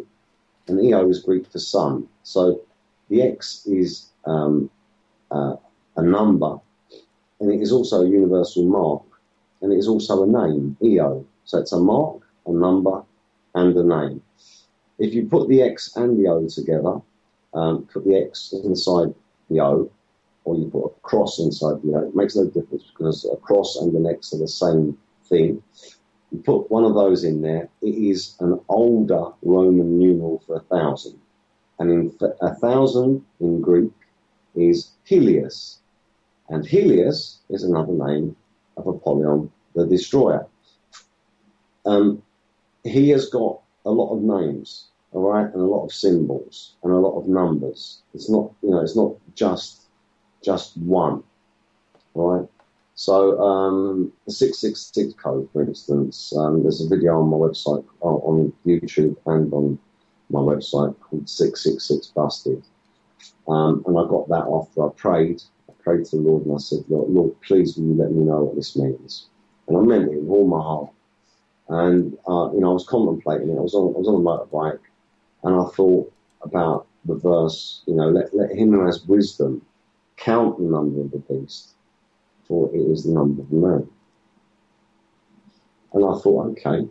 And Eo is Greek for sun. So the X is a number, and it is also a universal mark, and it is also a name, Eo. So it's a mark, a number, and a name. If you put the X and the O together, put the X inside the O, or you put a cross inside the O, it makes no difference because a cross and an X are the same thing. You put one of those in there, it is an older Roman numeral for 1,000. And in 1,000 in Greek is Helios. And Helios is another name of Apollyon the Destroyer. He has got a lot of names, all right, and a lot of symbols and a lot of numbers. It's not, you know, it's not just one, all right? So the 666 code, for instance, there's a video on my website, on YouTube and on my website called 666 Busted. And I got that after I prayed. I prayed to the Lord and I said, Lord, please will you let me know what this means? And I meant it with all my heart. And, you know, I was contemplating it. I was on a motorbike and I thought about the verse, you know, let him who has wisdom count the number of the beast, for it is the number of man. And I thought, okay,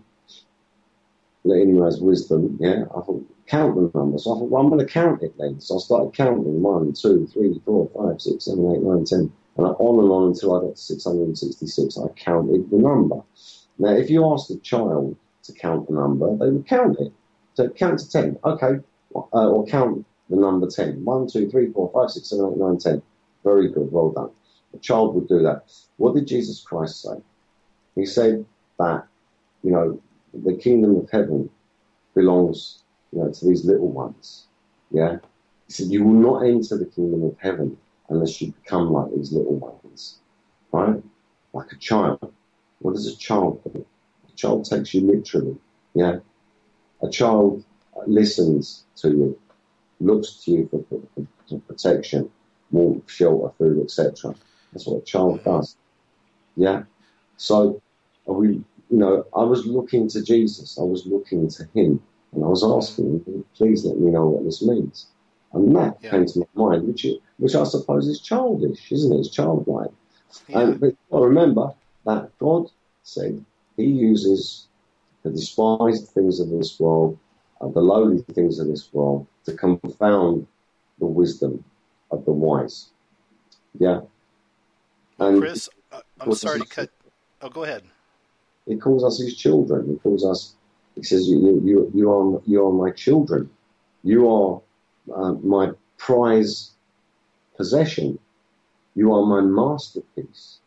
let him who has wisdom, yeah, I thought, count the numbers. So I thought, well, I'm going to count it then. So I started counting 1, 2, 3, 4, 5, 6, 7, 8, 9, 10. And on and on until I got to 666. I counted the number. Now, if you asked a child to count a number, they would count it. So count to 10. Okay. Or count the number 10. 1, 2, 3, 4, 5, 6, 7, 8, 9, 10. Very good. Well done. A child would do that. What did Jesus Christ say? He said that, you know, the kingdom of heaven belongs, you know, to these little ones. Yeah? He said, you will not enter the kingdom of heaven unless you become like these little ones. Right? Like a child. What does a child do? A child takes you literally. Yeah? A child listens to you, looks to you for protection, warmth, shelter, food, etc. That's what a child does. Yeah? So, I was looking to Jesus. I was looking to him. And I was asking him, please let me know what this means. And that came to my mind, which I suppose is childish, isn't it? It's childlike. Yeah. But I remember that God said he uses the despised things of this world, the lowly things of this world, to confound the wisdom of the wise. Yeah. And Chris, I'm sorry to cut. Oh, go ahead. He calls us his children. He calls us. He says, "You are my children. You are my prize possession. You are my masterpiece."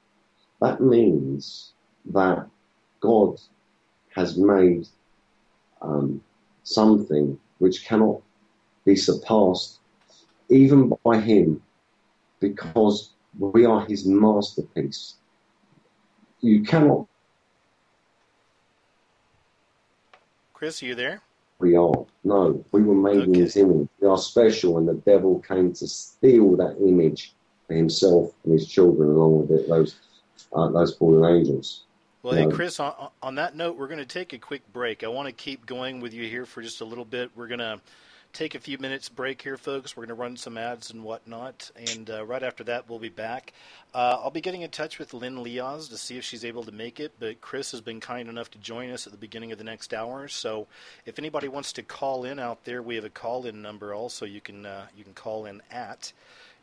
That means that God has made something which cannot be surpassed, even by him, because we are his masterpiece. You cannot. Chris, are you there? We are. No, we were made in his image. We are special, and the devil came to steal that image for himself and his children, along with those fallen angels. Well, hey, Chris, on that note, we're going to take a quick break. I want to keep going with you here for just a little bit. We're going to take a few minutes break here, folks. We're going to run some ads and whatnot, and right after that, we'll be back. I'll be getting in touch with Leahz to see if she's able to make it, but Chris has been kind enough to join us at the beginning of the next hour. So if anybody wants to call in out there, we have a call-in number also you can call in at,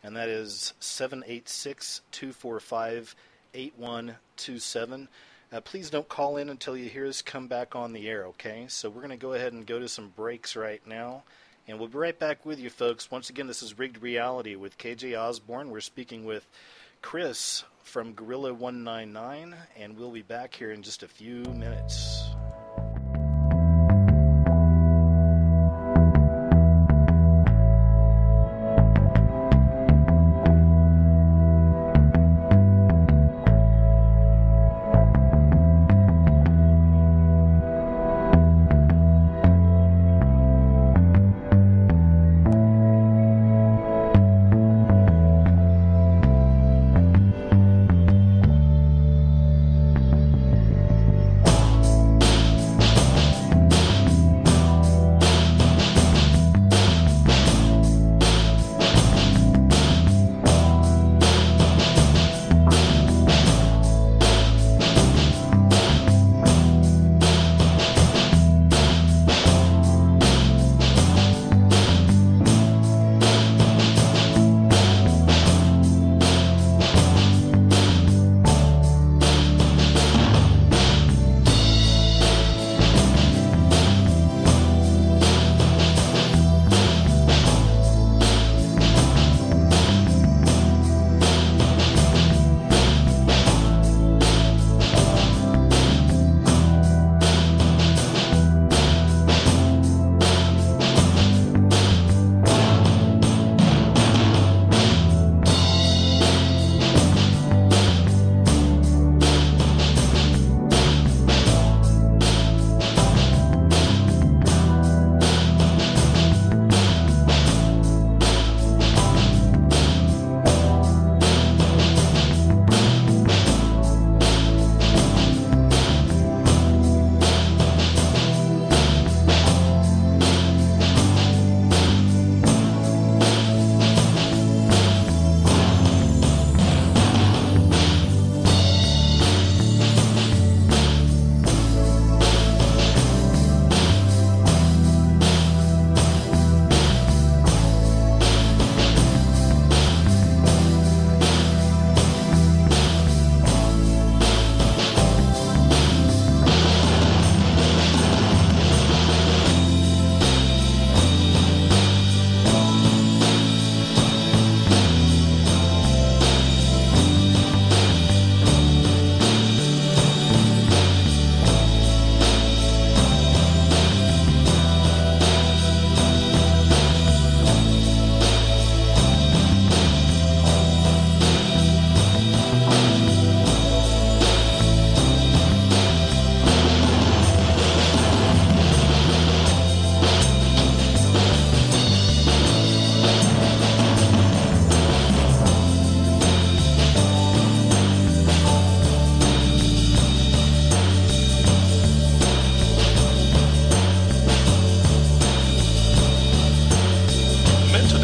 and that is 786-245-8127. Please don't call in until you hear us come back on the air, okay? So we're going to go ahead and go to some breaks right now, and we'll be right back with you, folks. Once again, this is Rigged Reality with KJ Ozborne. We're speaking with Chris from Gorilla 199, and we'll be back here in just a few minutes.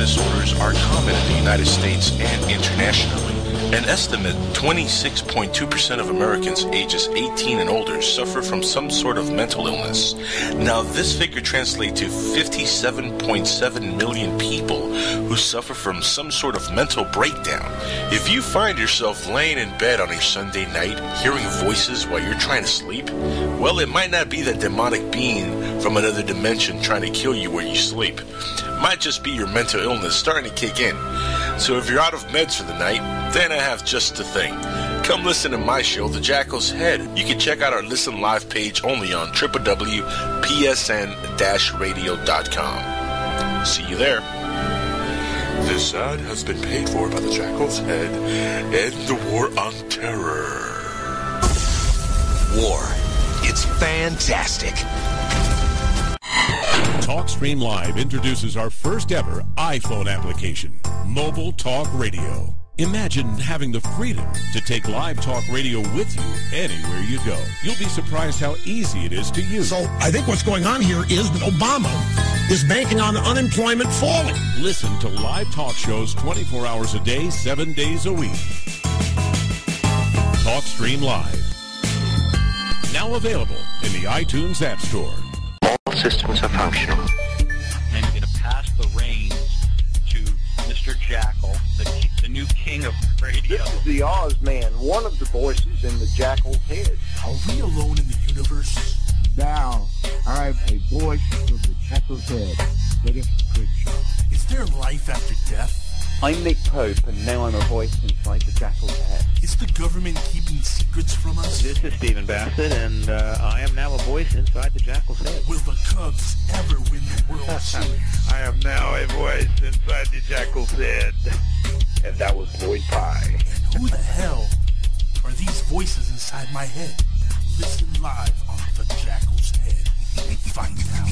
disorders are common in the United States and internationally. An estimate 26.2% of Americans ages 18 and older suffer from some sort of mental illness. Now, this figure translates to 57.7 million people who suffer from some sort of mental breakdown. If you find yourself laying in bed on a Sunday night, hearing voices while you're trying to sleep, well, it might not be that demonic being from another dimension trying to kill you where you sleep. It might just be your mental illness starting to kick in. So if you're out of meds for the night, then I have just the thing. Come listen to my show, The Jackal's Head. You can check out our Listen Live page only on www.psn-radio.com. See you there. This ad has been paid for by The Jackal's Head and the War on Terror. War. It's fantastic. TalkStream Live introduces our first ever iPhone application, Mobile Talk Radio. Imagine having the freedom to take live talk radio with you anywhere you go. You'll be surprised how easy it is to use. So I think what's going on here is that Obama is banking on unemployment falling. Listen to live talk shows 24 hours a day, 7 days a week. TalkStream Live. Now available in the iTunes App Store. All systems are functional. And I'm going to pass the reins to Mr. Jackal, the new king of radio. This is the Oz Man, one of the voices in the Jackal's head. Are we alone in the universe? Now, I'm a voice from the Jackal's head. Dennis Crenshaw. Is there life after death? I'm Nick Pope, and now I'm a voice inside the Jackal's head. Is the government keeping secrets from us? This is Stephen Bassett, and I am now a voice inside the Jackal's head. Will the Cubs ever win the World Series? I am now a voice inside the Jackal's head. And that was Lloyd Pye. And who the hell are these voices inside my head? Listen live on the Jackal's Head and find out.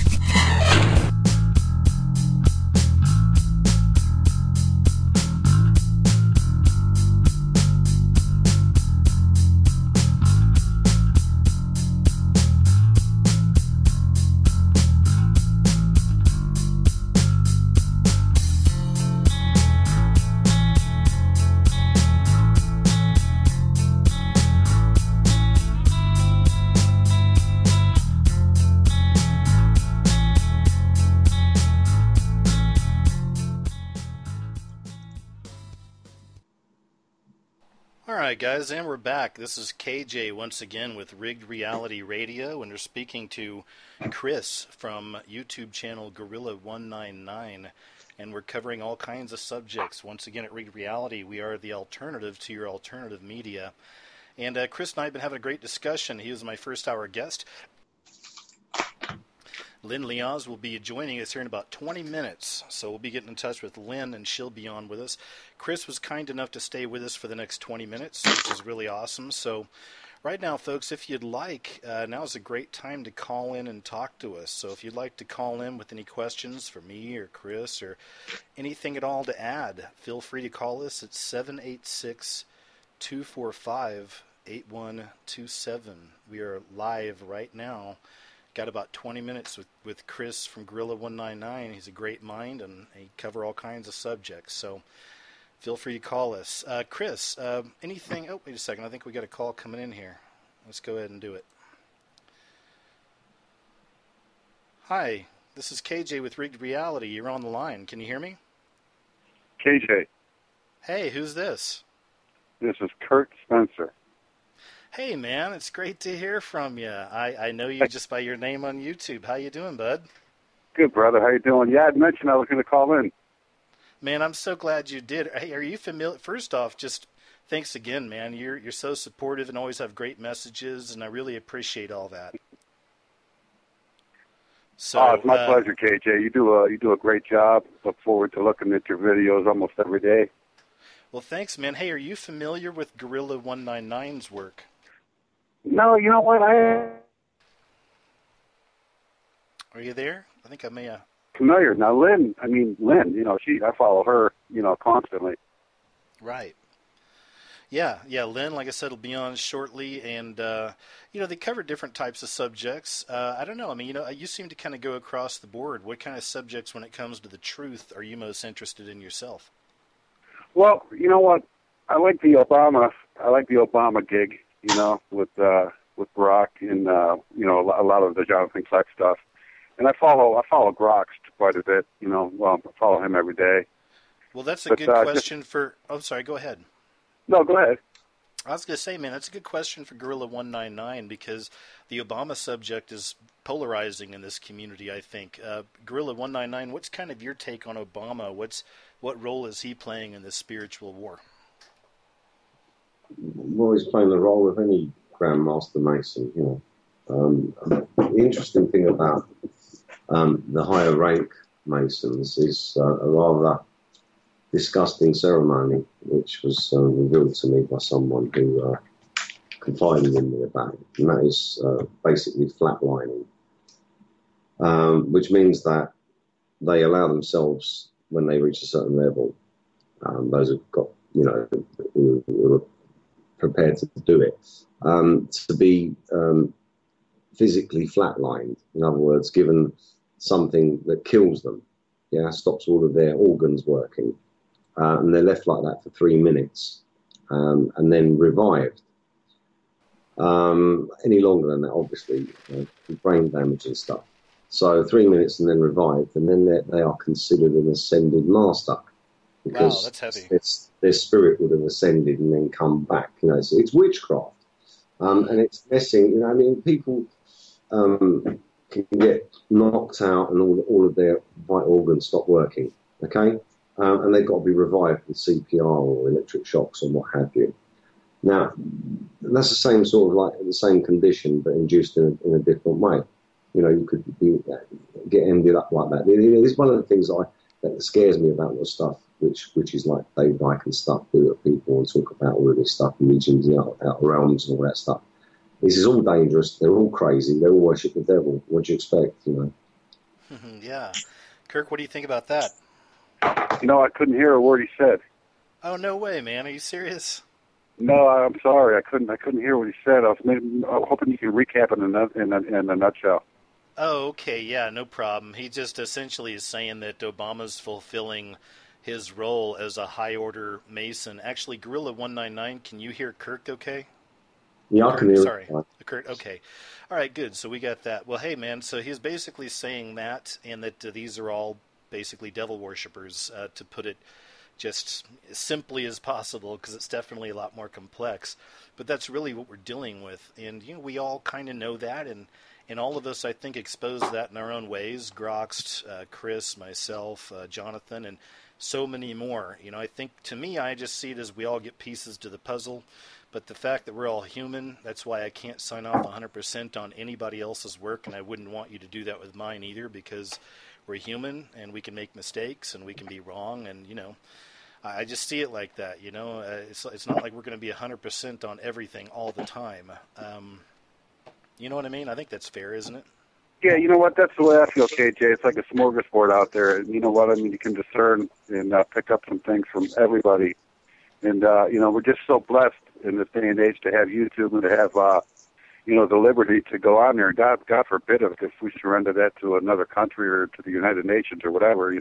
Alright guys, and we're back. This is KJ once again with Rigged Reality Radio, and we're speaking to Chris from YouTube channel Gorilla199, and we're covering all kinds of subjects. Once again at Rigged Reality, we are the alternative to your alternative media. And Chris and I have been having a great discussion. He was my first hour guest. Lynn Leahz will be joining us here in about 20 minutes, so we'll be getting in touch with Lynn, and she'll be on with us. Chris was kind enough to stay with us for the next 20 minutes, which is really awesome. So right now, folks, if you'd like, now's a great time to call in and talk to us. So if you'd like to call in with any questions for me or Chris or anything at all to add, feel free to call us at 786-245-8127. We are live right now. Got about 20 minutes with Chris from Gorilla199. He's a great mind, and he cover all kinds of subjects. So feel free to call us. Chris, anything? Oh, wait a second. I think we got a call coming in here. Let's go ahead and do it. Hi, this is KJ with Rigged Reality. You're on the line. Can you hear me? KJ. Hey, who's this? This is Kurt Spencer. Hey, man, it's great to hear from you. I know you just by your name on YouTube. How you doing, bud? Good, brother. How you doing? Yeah, I'd mentioned I was going to call in. Man, I'm so glad you did. Hey, are you familiar? First off, just thanks again, man. You're so supportive and always have great messages, and I really appreciate all that. So, it's my pleasure, KJ. You do a great job. Look forward to looking at your videos almost every day. Well, thanks, man. Hey, are you familiar with Gorilla199's work? No, you know what? Are you there? I think I may have. Familiar. Now, Lynn, you know, I follow her, you know, constantly. Right. Yeah, Lynn, like I said, will be on shortly, and they cover different types of subjects. I don't know. I mean, you seem to kind of go across the board. What kind of subjects, when it comes to the truth, are you most interested in yourself? Well, you know what? I like the Obama gig. With Barack and a lot of the Jonathan Clark stuff. And I follow Grox quite a bit. I follow him every day. Well, that's a good question for. Oh, sorry. Go ahead. No, go ahead. I was going to say, man, that's a good question for Gorilla 199 because the Obama subject is polarizing in this community, I think. Gorilla 199, what's kind of your take on Obama? What role is he playing in this spiritual war? Well, he's playing the role of any Grandmaster Mason, The interesting thing about the higher rank Masons is a rather disgusting ceremony, which was revealed to me by someone who confided in me about it, and that is basically flatlining, which means that they allow themselves, when they reach a certain level, those who've got, who are prepared to do it, to be physically flatlined. In other words, given something that kills them, stops all of their organs working, and they're left like that for 3 minutes, and then revived. Any longer than that, obviously, brain damage and stuff. So 3 minutes and then revived, and then they are considered an ascended master. Because wow, that's heavy. Their spirit would have ascended and then come back. So it's witchcraft, and it's messing. People can get knocked out and all of their vital organs stop working. Okay, and they've got to be revived with CPR or electric shocks or what have you. Now, that's the same sort of like the same condition, but induced in a different way. You could get ended up like that. This is one of the things that scares me about this stuff, which is like Dave Icke and stuff, do at people and talk about all of this stuff, regions, out realms and all that stuff. This is all dangerous. They're all crazy. They all worship the devil. What do you expect, Yeah. Kirk, what do you think about that? I couldn't hear a word he said. Oh, no way, man. Are you serious? No, I'm sorry. I couldn't hear what he said. I was hoping you could recap it in a nutshell. Oh, okay. Yeah, no problem. He just essentially is saying that Obama's fulfilling his role as a high-order Mason. Actually, Gorilla 199, can you hear Kirk okay? Yeah, I can hear. Sorry, Kurt. Okay, all right, good. So we got that. Well, hey, man. So he's basically saying that, and that these are all basically devil worshippers, to put it just as simply as possible, because it's definitely a lot more complex. But that's really what we're dealing with, and we all kind of know that, and all of us, I think, expose that in our own ways. Grox, Chris, myself, Jonathan, and so many more. I think, to me, I just see it as we all get pieces to the puzzle. But the fact that we're all human, that's why I can't sign off 100% on anybody else's work, and I wouldn't want you to do that with mine either, because we're human, and we can make mistakes, and we can be wrong, and, I just see it like that, It's not like we're going to be 100% on everything all the time. You know what I mean? I think that's fair, isn't it? Yeah, you know what? That's the way I feel, KJ. It's like a smorgasbord out there, and you know what? I mean, you can discern and pick up some things from everybody. And, we're just so blessed in this day and age to have YouTube and to have, the liberty to go on there. God forbid if we surrender that to another country or to the United Nations or whatever,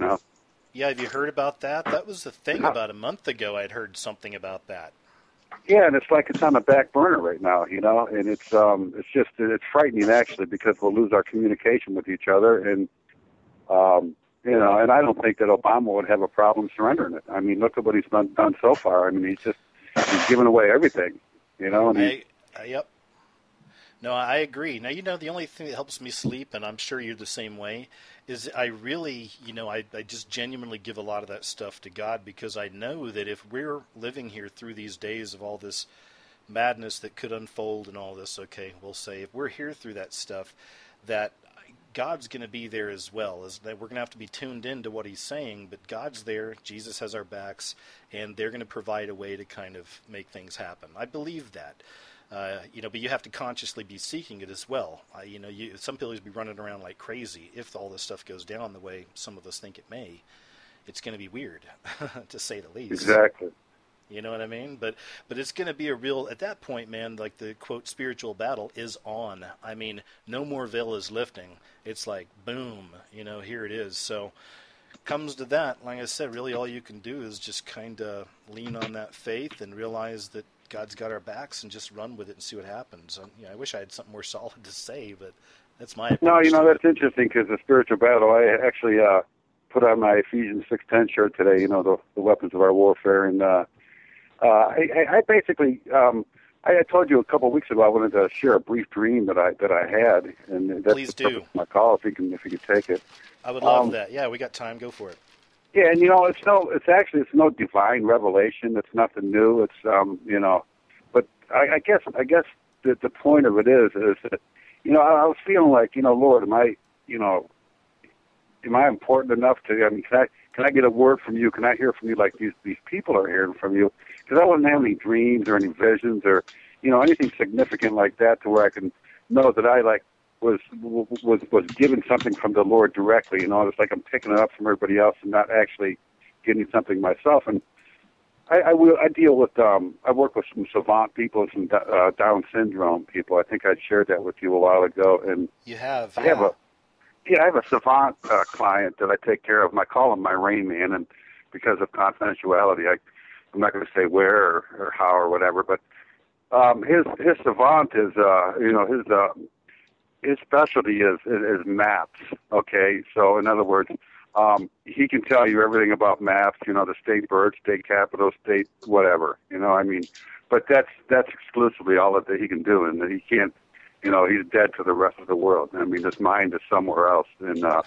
Yeah, have you heard about that? That was the thing about a month ago. I'd heard something about that. Yeah, and it's like it's on the back burner right now, and it's frightening actually, because we'll lose our communication with each other, and and I don't think that Obama would have a problem surrendering it. I mean, look at what he's done so far. I mean, he's given away everything, And yep. No, I agree. Now, the only thing that helps me sleep, and I'm sure you're the same way, is I really, I just genuinely give a lot of that stuff to God, because I know that if we're living here through these days of all this madness that could unfold and all this, okay, we'll say, if we're here through that stuff, that God's going to be there as well. Is that we're going to have to be tuned in to what he's saying, but God's there, Jesus has our backs, and they're going to provide a way to kind of make things happen. I believe that. But you have to consciously be seeking it as well. Some people be running around like crazy. If all this stuff goes down the way some of us think it may, it's going to be weird, to say the least. Exactly. You know what I mean? But it's going to be a real, at that point, man, like the, quote, spiritual battle is on. I mean, no more veil is lifting. It's like, boom, here it is. So comes to that, like I said, really all you can do is just kind of lean on that faith and realize that God's got our backs and just run with it and see what happens. I wish I had something more solid to say, but that's my opinion. No, that's interesting because the spiritual battle, I actually put on my Ephesians 6:10 shirt today, the weapons of our warfare, and I basically, I told you a couple of weeks ago I wanted to share a brief dream that I had, and that's Please do. My call if you can take it. I would love that. Yeah, we got time. Go for it. Yeah, and it's no divine revelation. It's nothing new. It's but I guess the point of it is that I was feeling like Lord, am I important enough to? I mean, can I get a word from you? Can I hear from you like these people are hearing from you? Because I wouldn't have any dreams or any visions or anything significant like that to where I can know that I was given something from the Lord directly. It's like I'm picking it up from everybody else and not actually getting something myself. And I deal with I work with some savant people, some Down syndrome people. I think I shared that with you a while ago. And you have. Yeah. I have a savant client that I take care of. I call him my Rain Man, and because of confidentiality, I'm not going to say where or how or whatever. But his savant is his specialty is maps. Okay, so in other words, he can tell you everything about maps. The state birds, state capitals, state whatever. But that's exclusively all that he can do, and that he can't. He's dead to the rest of the world. I mean, his mind is somewhere else. And yeah.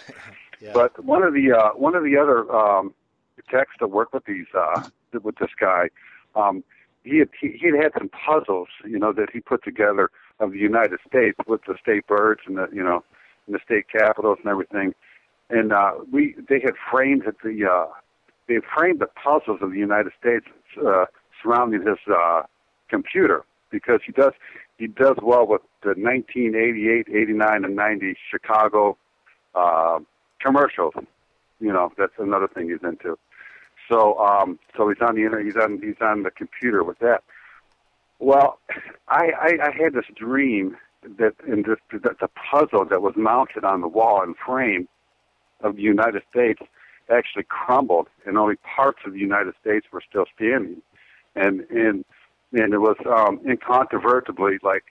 But one of the other techs that worked with with this guy, he had some puzzles, that he put together of the United States with the state birds and and the state capitals and everything. And they had framed the puzzles of the United States surrounding his computer, because he does well with the 1988, 89, and 90 Chicago commercials. That's another thing he's into. So he's on the internet. He's on the computer with that. Well, I had this dream that the puzzle that was mounted on the wall and frame of the United States actually crumbled, and only parts of the United States were still standing. And it was incontrovertibly, like,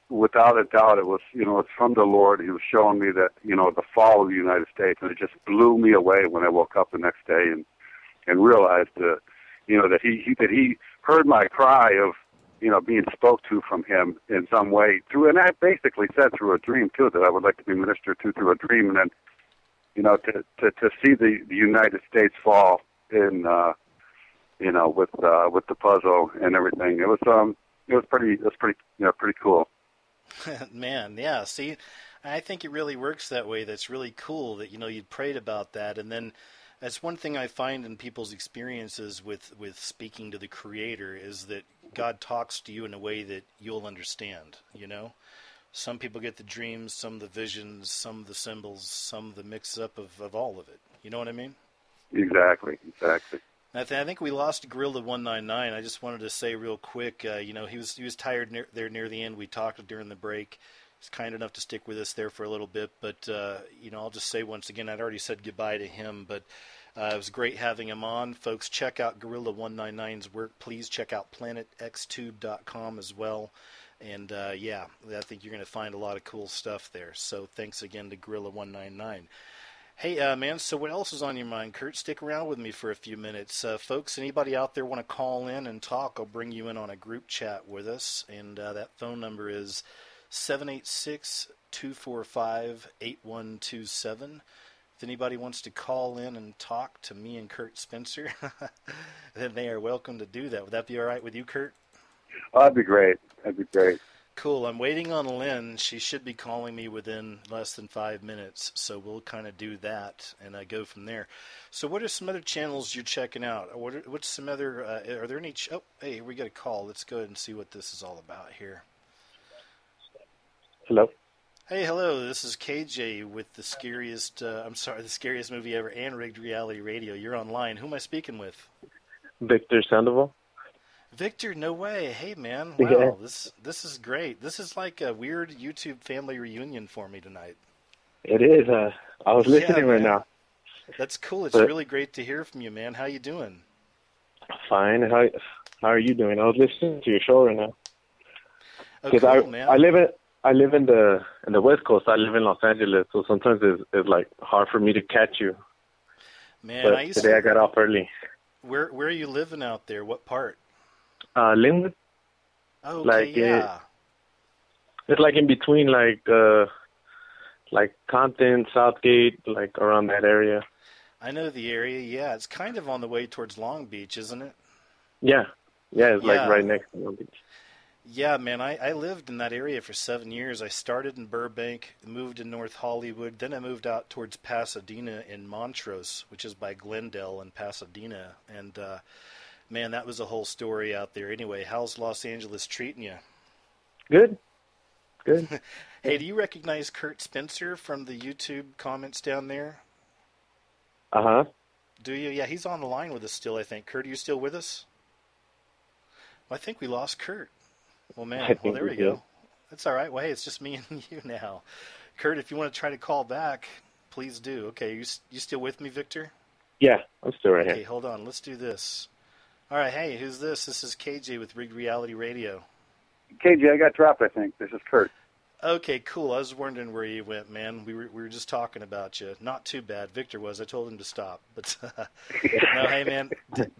without a doubt, it was it's from the Lord. He was showing me that the fall of the United States, and it just blew me away when I woke up the next day and realized that he heard my cry of being spoke to from him in some way through, and I basically said through a dream too that I would like to be ministered to through a dream, and then to see the United States fall in with the puzzle and everything. It was pretty cool. Man, yeah. See, I think it really works that way. That's really cool that you prayed about that, and then that's one thing I find in people's experiences with speaking to the Creator is that God talks to you in a way that you'll understand. Some people get the dreams, some of the visions, some of the symbols, some of the mix-up of all of it. You know what I mean? Exactly. I think we lost Gorilla 199. I just wanted to say real quick, he was tired near the end. We talked during the break. He's kind enough to stick with us there for a little bit. But, I'll just say once again, I'd already said goodbye to him. But it was great having him on. Folks, check out Gorilla 199's work. Please check out planetxtube.com as well. And, I think you're going to find a lot of cool stuff there. So thanks again to Gorilla 199. Hey, man, so what else is on your mind, Kurt? Stick around with me for a few minutes. Folks, anybody out there want to call in and talk, I'll bring you in on a group chat with us. And that phone number is 786-245-8127. If anybody wants to call in and talk to me and Kurt Spencer, then they are welcome to do that. Would that be all right with you, Kurt? Oh, that'd be great. Cool. I'm waiting on Lynn. She should be calling me within less than 5 minutes, so we'll kind of do that and go from there. So what are some other channels you're checking out? What's some other, are there any, oh, hey, we got a call. Let's go ahead and see what this is all about here. Hello. Hey, hello. This is KJ with the scariest movie ever and Rigged Reality Radio. You're online. Who am I speaking with? Victor Sandoval. Victor, no way. Hey, man. Wow, this is great. This is like a weird YouTube family reunion for me tonight. It is. I was listening right now. That's cool. It's really great to hear from you, man. How you doing? Fine. How are you doing? I was listening to your show right now. Oh, cool, man. I live in the West Coast. I live in Los Angeles, so sometimes it's like hard for me to catch you. Man, but today I got off early. Where are you living out there? What part? Linwood. Oh, okay, yeah. It's like in between, like Compton, Southgate, like around that area. I know the area. Yeah, it's kind of on the way towards Long Beach, isn't it? Yeah, it's like right next to Long Beach. Yeah, man, I lived in that area for 7 years. I started in Burbank, moved in North Hollywood, then I moved out towards Pasadena in Montrose, which is by Glendale and Pasadena. And, man, that was a whole story out there. Anyway, how's Los Angeles treating you? Good. Hey, do you recognize Kurt Spencer from the YouTube comments down there? Uh-huh. Do you? Yeah, he's on the line with us still, I think. Kurt, are you still with us? Well, I think we lost Kurt. Well, man, there we go. That's all right. Well, hey, it's just me and you now. Kurt, if you want to try to call back, please do. Okay, you still with me, Victor? Yeah, I'm still right here. Okay, hold on. Let's do this. All right, hey, who's this? This is KJ with Rigged Reality Radio. KJ, I got dropped, I think. This is Kurt. Okay, cool. I was wondering where you went, man. We were just talking about you. Not too bad. Victor was. I told him to stop. But no, hey, man.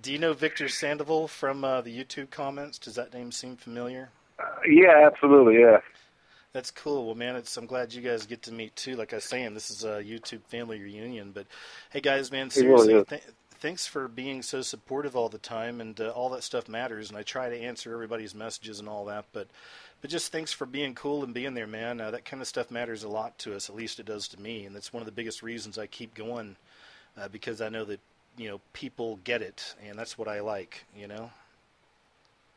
Do you know Victor Sandoval from the YouTube comments? Does that name seem familiar? Yeah, absolutely. Yeah. That's cool. Well, man, I'm glad you guys get to meet too. Like I was saying, this is a YouTube family reunion. But hey, guys, man, seriously, thanks for being so supportive all the time, and all that stuff matters. And I try to answer everybody's messages and all that, but just thanks for being cool and being there, man. That kind of stuff matters a lot to us. At least it does to me, and that's one of the biggest reasons I keep going, because I know that people get it, and that's what I like.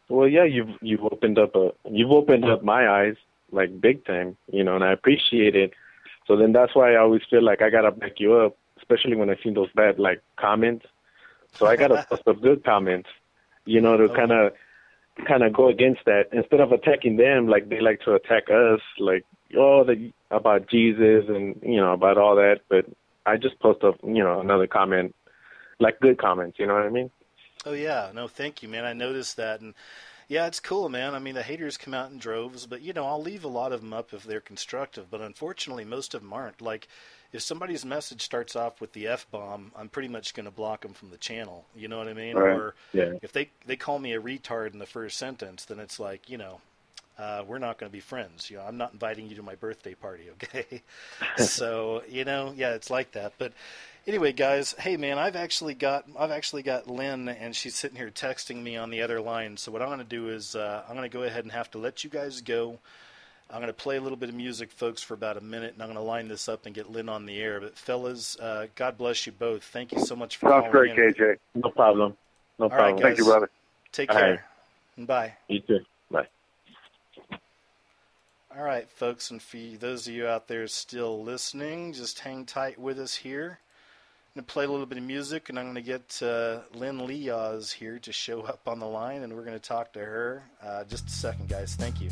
Well, yeah, you've opened up my eyes like big time, and I appreciate it. So then that's why I always feel like I gotta back you up, especially when I see those bad like comments. So I gotta post up good comments, to kind of go against that instead of attacking them like they like to attack us, like about Jesus and about all that. But I just post up another comment, like good comments. You know what I mean? Oh yeah, no, thank you, man. I noticed that, and yeah, it's cool, man. I mean, the haters come out in droves, but I'll leave a lot of them up if they're constructive. But unfortunately, most of them aren't. Like, if somebody's message starts off with the F-bomb, I'm pretty much going to block them from the channel. You know what I mean? Right. Or if they call me a retard in the first sentence, then it's like, we're not going to be friends. I'm not inviting you to my birthday party, okay? So, yeah, it's like that. But anyway, guys, hey, man, I've actually got Lynn, and she's sitting here texting me on the other line. So what I'm going to do is I'm going to go ahead and have to let you guys go. I'm going to play a little bit of music, folks, for about a minute, and I'm going to line this up and get Lynn on the air. But, fellas, God bless you both. Thank you so much for calling in. Sounds great, KJ. No problem. All right, guys. Thank you, brother. Take care. Right. Bye. You too. Bye. All right, folks, and for those of you out there still listening, just hang tight with us here. I'm going to play a little bit of music, and I'm going to get Lynn Leahz here to show up on the line, and we're going to talk to her. Just a second, guys. Thank you.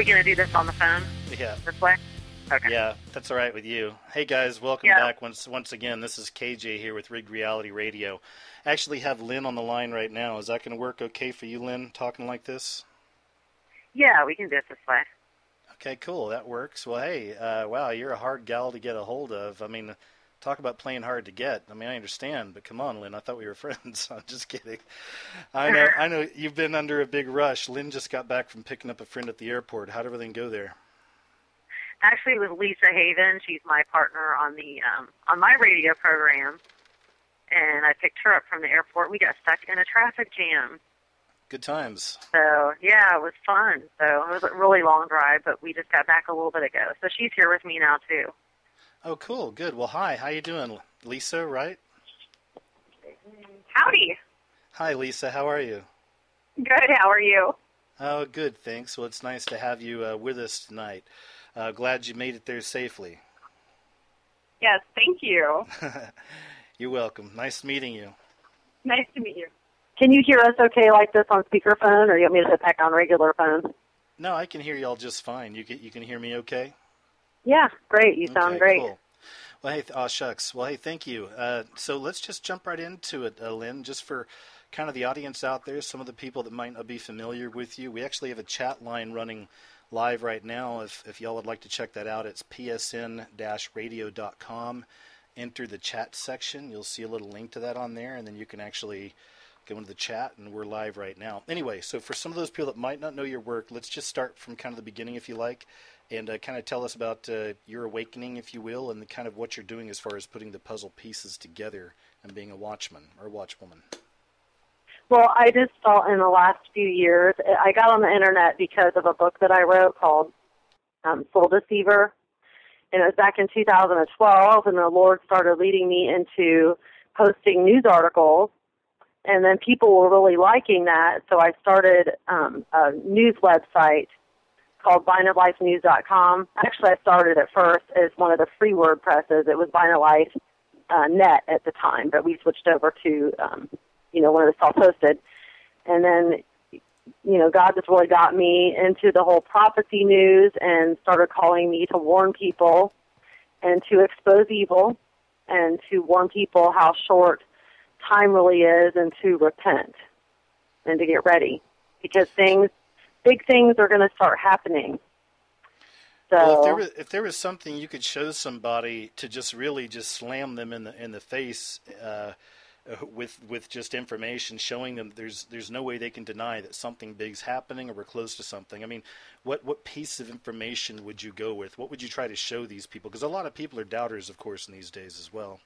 we going to do this on the phone? Yeah. This way? Okay. Yeah, that's all right with you. Hey, guys, welcome back once again. This is KJ here with Rigged Reality Radio. I actually have Lynn on the line right now. Is that going to work okay for you, Lynn, talking like this? Yeah, we can do it this way. Okay, cool. That works. Well, hey, wow, you're a hard gal to get a hold of. I mean, talk about playing hard to get. I mean, I understand, but come on, Lynn. I thought we were friends. I'm just kidding. I know you've been under a big rush. Lynn just got back from picking up a friend at the airport. How'd everything go there? Actually, it was Lisa Haven. She's my partner on the on my radio program, and I picked her up from the airport. We got stuck in a traffic jam. Good times. So, yeah, it was fun. So it was a really long drive, but we just got back a little bit ago. So she's here with me now, too. Oh, cool. Good. Well, hi. How you doing? Lisa, right? Howdy. Hi, Lisa. How are you? Good. How are you? Oh, good. Thanks. Well, it's nice to have you with us tonight. Glad you made it there safely. Yes, thank you. You're welcome. Nice meeting you. Nice to meet you. Can you hear us okay like this on speakerphone, or you want me to put back on regular phone? No, I can hear you all just fine. You can hear me okay? Yeah, great. You sound great. Cool. Well, hey, shucks. Well, hey, thank you. So let's just jump right into it, Lynn, just for kind of the audience out there, some of the people that might not be familiar with you. We actually have a chat line running live right now. If y'all would like to check that out, it's psn-radio.com. Enter the chat section. You'll see a little link to that on there, and then you can actually go into the chat, and we're live right now. Anyway, so for some of those people that might not know your work, let's just start from kind of the beginning, if you like, and kind of tell us about your awakening, if you will, and the kind of what you're doing as far as putting the puzzle pieces together and being a watchman or watchwoman. Well, I just saw in the last few years, I got on the internet because of a book that I wrote called Soul Deceiver, and it was back in 2012, and the Lord started leading me into posting news articles, and then people were really liking that, so I started a news website called VineLifeNews.com. Actually, I started it first as one of the free WordPresses. It was VineLife Net at the time, but we switched over to one of the self-hosted. And then, God just really got me into the whole prophecy news and started calling me to warn people and to expose evil and to warn people how short time really is and to repent and to get ready because big things are going to start happening. So, well, if there was something you could show somebody to just really just slam them in the face with just information, showing them there's no way they can deny that something big's happening or we're close to something. I mean, what piece of information would you go with? What would you try to show these people? Because a lot of people are doubters, of course, in these days as well.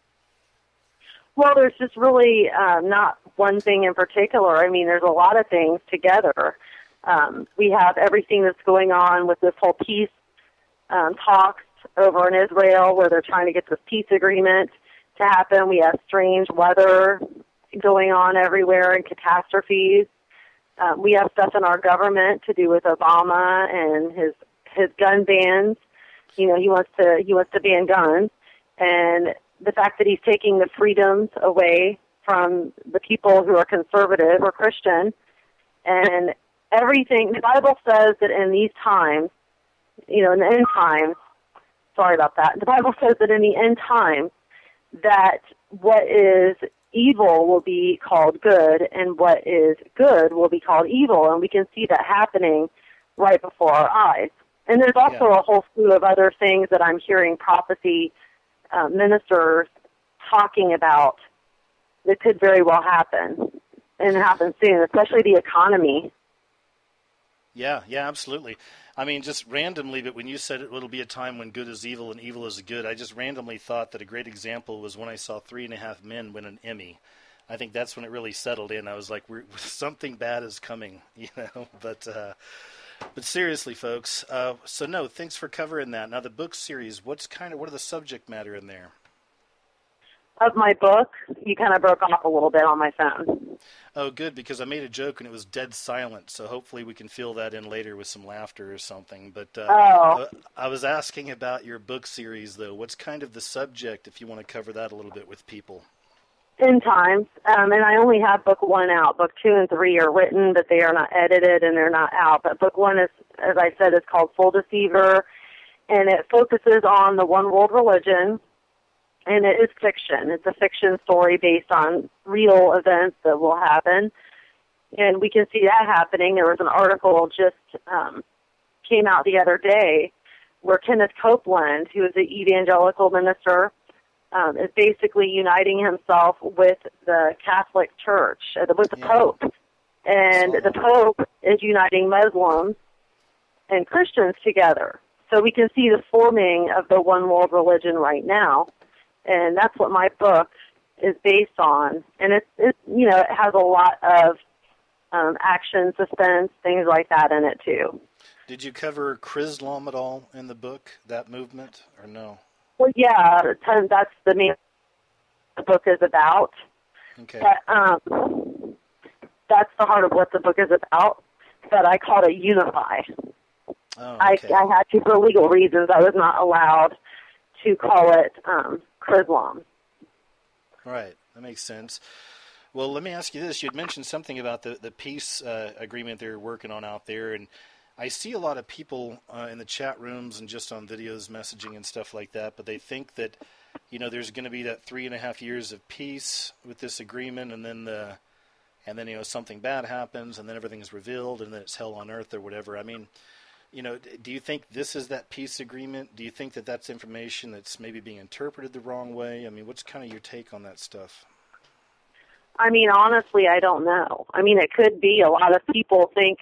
Well, there's just really not one thing in particular. I mean, there's a lot of things together. We have everything that's going on with this whole peace talks over in Israel where they're trying to get this peace agreement to happen. We have strange weather going on everywhere and catastrophes. We have stuff in our government to do with Obama and his gun bans. He wants to ban guns, and the fact that he's taking the freedoms away from the people who are conservative or Christian, and everything. The Bible says that in these times, in the end times, sorry about that, the Bible says that in the end times, that what is evil will be called good, and what is good will be called evil, and we can see that happening right before our eyes. And there's also a whole slew of other things that I'm hearing prophecy ministers talking about that could very well happen, and happen soon, especially the economy. Yeah, absolutely. I mean, just randomly, but when you said it'll be a time when good is evil and evil is good, I just randomly thought that a great example was when I saw 3.5 Men win an Emmy. I think that's when it really settled in. I was like, something bad is coming, But seriously, folks. So no, thanks for covering that. Now the book series, what are the subject matter in there? Of my book, you kind of broke off a little bit on my phone. Oh, good, because I made a joke and it was dead silent, so hopefully we can fill that in later with some laughter or something. But I was asking about your book series, though. What's kind of the subject, if you want to cover that a little bit with people? End times, and I only have book 1 out. Book 2 and 3 are written, but they are not edited and they're not out. But book 1 is as I said, is called Soul Deceiver, and it focuses on the one world religion, and it is fiction. It's a fiction story based on real events that will happen, and we can see that happening. There was an article just came out the other day where Kenneth Copeland, who is an evangelical minister, is basically uniting himself with the Catholic Church, with the Pope. And the Pope is uniting Muslims and Christians together. So we can see the forming of the one world religion right now. And that's what my book is based on. And it has a lot of action, suspense, things like that in it too. Did you cover Chrislam at all in the book, that movement, or no? Well, yeah, that's the main the book is about. Okay. But, that's the heart of what the book is about, but I called it Unify. Oh, okay. I had to, for legal reasons, I was not allowed to call it Chrislam. Right, that makes sense. Well, let me ask you this. You had mentioned something about the peace agreement they're working on out there, and I see a lot of people in the chat rooms and just on videos messaging and stuff like that, but they think that, there's going to be that 3.5 years of peace with this agreement, and then something bad happens, and then everything is revealed, and then it's hell on earth or whatever. I mean, do you think this is that peace agreement? Do you think that that's information that's maybe being interpreted the wrong way? I mean, what's kind of your take on that stuff? I mean, honestly, I don't know. I mean, it could be. A lot of people think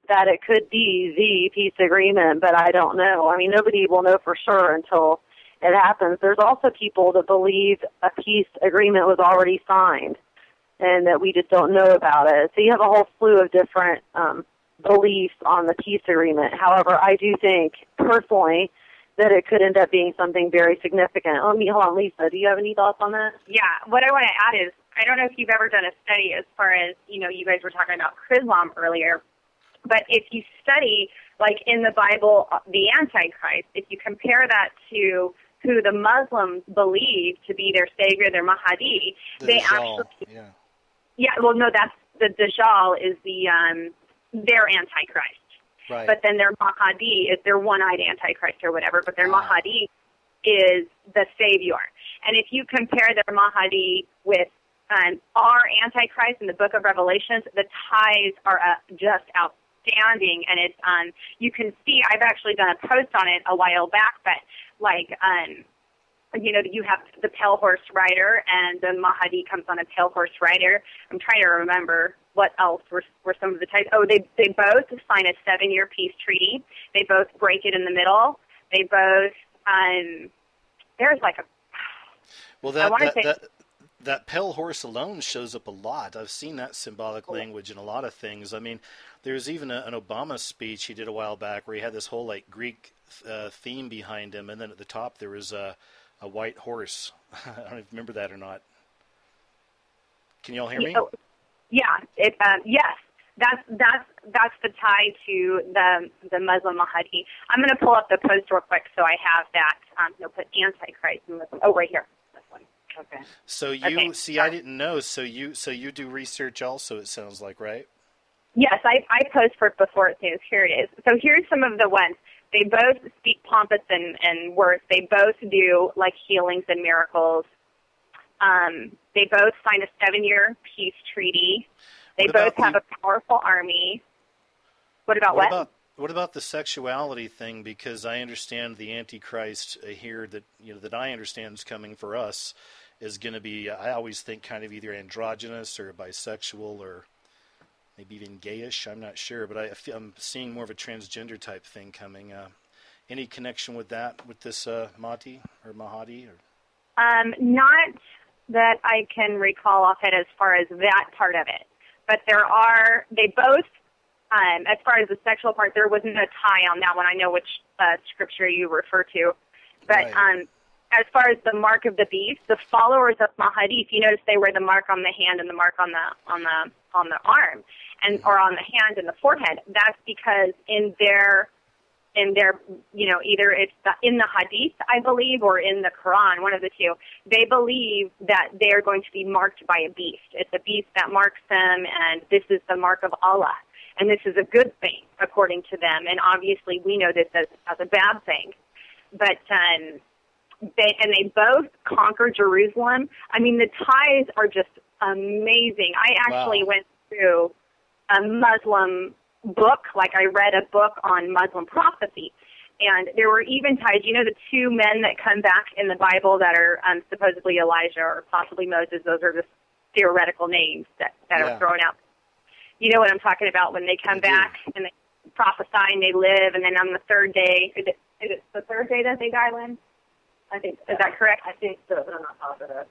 that it could be the peace agreement, but I don't know. I mean, nobody will know for sure until it happens. There's also people that believe a peace agreement was already signed and that we just don't know about it. So you have a whole slew of different beliefs on the peace agreement. However, I do think, personally, that it could end up being something very significant. Hold on, Lisa, do you have any thoughts on that? Yeah, what I want to add is, I don't know if you've ever done a study as far as, you guys were talking about Chrislam earlier, but if you study, like in the Bible, the Antichrist, if you compare that to who the Muslims believe to be their savior, their Mahdi, they actually... Yeah, well, no, that's the Dajjal is their Antichrist. Right. But then their Mahdi is their one-eyed Antichrist or whatever, but their Mahdi is the savior. And if you compare their Mahdi with our Antichrist in the book of Revelations, the ties are just outstanding. And it's you can see, I've actually done a post on it a while back, but you have the pale horse rider, and the Mahdi comes on a pale horse rider. I'm trying to remember what else were some of the types. Oh, they both sign a 7-year peace treaty. They both break it in the middle. They both there's like a. Well, that pale horse alone shows up a lot. I've seen that symbolic language in a lot of things. I mean, there's even an Obama speech he did a while back where he had this whole Greek theme behind him, and then at the top there was a white horse. I don't know if you remember that or not. Can you all hear me? Yeah. Yes. That's the tie to the Muslim Mahdi. I'm going to pull up the post real quick so I have that. Put Antichrist and Muslim. Oh, right here. This one. Okay. So you see, I didn't know. So you do research also. It sounds like, right? Yes, I post for Before It's News. Here it is. So here's some of the ones. They both speak pompous and worth. They both do healings and miracles. They both signed a 7-year peace treaty. They both have a powerful army. What about the sexuality thing? Because I understand the Antichrist here that I understand is coming for us is going to be. I always think kind of either androgynous or bisexual or maybe even gayish. I'm not sure, but I'm seeing more of a transgender type thing coming. Any connection with that, with this Mahdi? Not that I can recall off it as far as that part of it. But they both, as far as the sexual part, there wasn't a tie on that one. I know which scripture you refer to. But as far as the mark of the beast, the followers of Mahdi, if you notice, they wear the mark on the hand and the mark on the arm, or on the hand and the forehead. That's because in their either it's in the Hadith, I believe, or in the Quran, one of the two, they believe that they are going to be marked by a beast. It's a beast that marks them, and this is the mark of Allah. and this is a good thing according to them. And obviously, we know this as a bad thing. But they both conquered Jerusalem. I mean, the ties are just amazing. I actually went through a Muslim book, like I read a book on Muslim prophecy. And there were even ties, you know, the two men that come back in the Bible that are supposedly Elijah or possibly Moses. Those are just theoretical names that are thrown out. You know what I'm talking about, when they come back and they prophesy and they live, and then on the third day, is it the third day that they die, Lynn? I think, is that correct? I think so, but I'm not positive.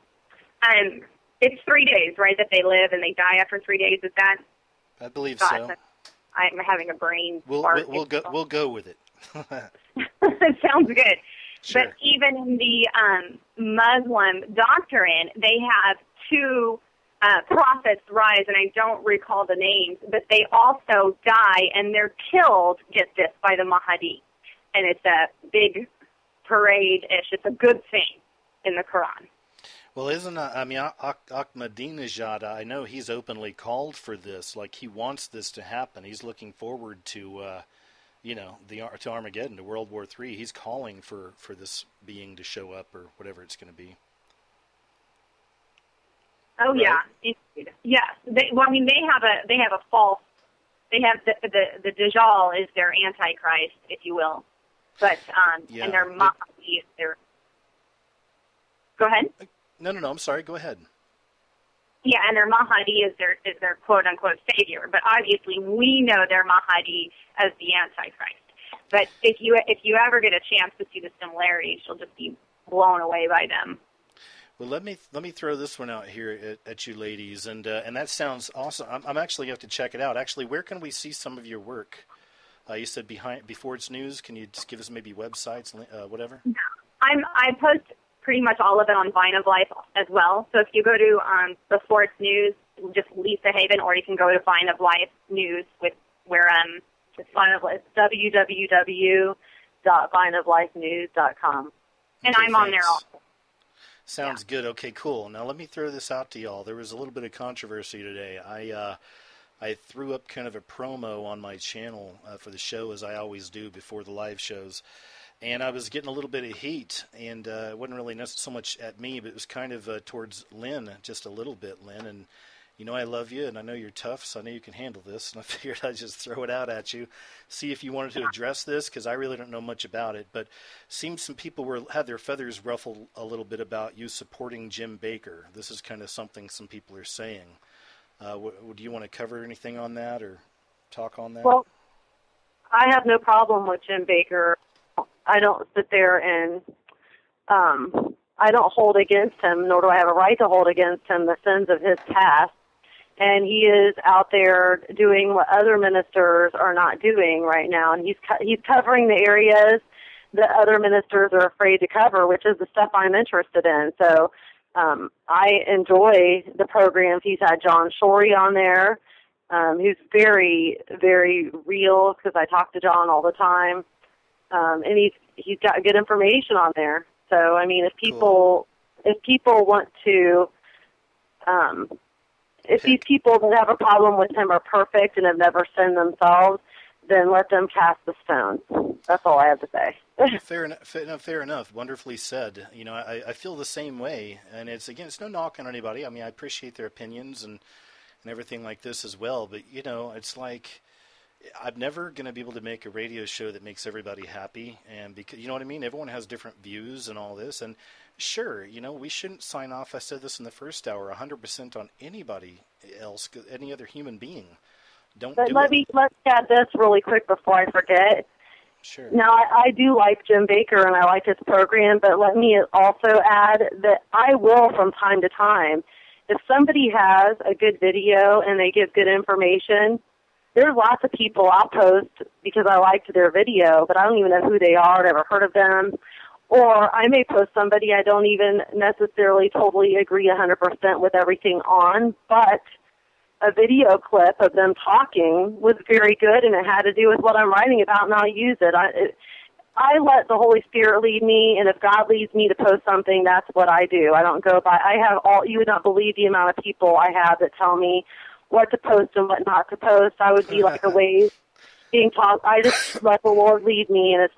It's 3 days, right, that they live and they die after 3 days. Is that? I believe so. I'm having a brain. We'll go with it. It sounds good. Sure. But even in the Muslim doctrine, they have two prophets rise, and I don't recall the names, but they also die, and they're killed, get this, by the Mahdi. And it's a big parade-ish. It's a good thing in the Quran. Well, Ahmadinejad, I know he's openly called for this. Like, he wants this to happen. He's looking forward to, to Armageddon, to World War III. He's calling for this being to show up, or whatever it's going to be. Oh, right? Yeah. Yes. They have a false. They have the Dajjal is their Antichrist, if you will, but and their Mahdi is their. Go ahead. No. I'm sorry. Go ahead. Yeah, and their Mahdi is their quote unquote savior, but obviously we know their Mahdi as the Antichrist. But if you ever get a chance to see the similarities, you'll just be blown away by them. Well, let me throw this one out here at you ladies, and that sounds awesome. I'm actually going to have to check it out. Actually, where can we see some of your work? You said before it's news. Can you just give us maybe websites, whatever? I post pretty much all of it on Vine of Life as well. So if you go to Before It's News, just Lisa Haven, or you can go to Vine of Life News it's Vine of Life, www.vineoflifenews.com. And Okay, I'm on there also. Sounds good. Okay, cool. Now let me throw this out to y'all. There was a little bit of controversy today. I threw up kind of a promo on my channel for the show, as I always do before the live shows. And I was getting a little bit of heat, and it wasn't really so much at me, but it was kind of towards Lynn, just a little bit, Lynn. And you know I love you, and I know you're tough, so I know you can handle this. And I figured I'd just throw it out at you, see if you wanted to address this, because I really don't know much about it. But it seems some people had their feathers ruffled a little bit about you supporting Jim Bakker. This is kind of something some people are saying. Do you want to cover anything on that or talk on that? Well, I have no problem with Jim Bakker. I don't sit there and I don't hold against him, nor do I have a right to hold against him the sins of his past. And he is out there doing what other ministers are not doing right now, and he's covering the areas that other ministers are afraid to cover, which is the stuff I'm interested in. So I enjoy the programs. He's had John Shorey on there, who's very, very real, because I talk to John all the time. And he's got good information on there. So I mean, if people want to, if these people that have a problem with him are perfect and have never sinned themselves, then let them cast the stones. That's all I have to say. Fair enough. Wonderfully said. You know, I feel the same way, and it's no knock on anybody. I mean, I appreciate their opinions and everything like this as well. But you know, it's like, I'm never going to be able to make a radio show that makes everybody happy, and because you know what I mean. Everyone has different views and all this, and sure, you know, we shouldn't sign off. I said this in the first hour, 100% on anybody else, any other human being. Let's add this really quick before I forget. Sure. Now, I do like Jim Bakker and I like his program, but let me also add that I will, from time to time, if somebody has a good video and they give good information, there's lots of people I'll post because I liked their video, but I don't even know who they are, never heard of them. Or I may post somebody I don't even necessarily totally agree 100% with everything on, but a video clip of them talking was very good, and it had to do with what I'm writing about, and I'll use it. I let the Holy Spirit lead me, and if God leads me to post something, that's what I do. I don't go by. You would not believe the amount of people I have that tell me, what to post and what not to post. I would be like a wave being taught. I just let the Lord lead me, and it's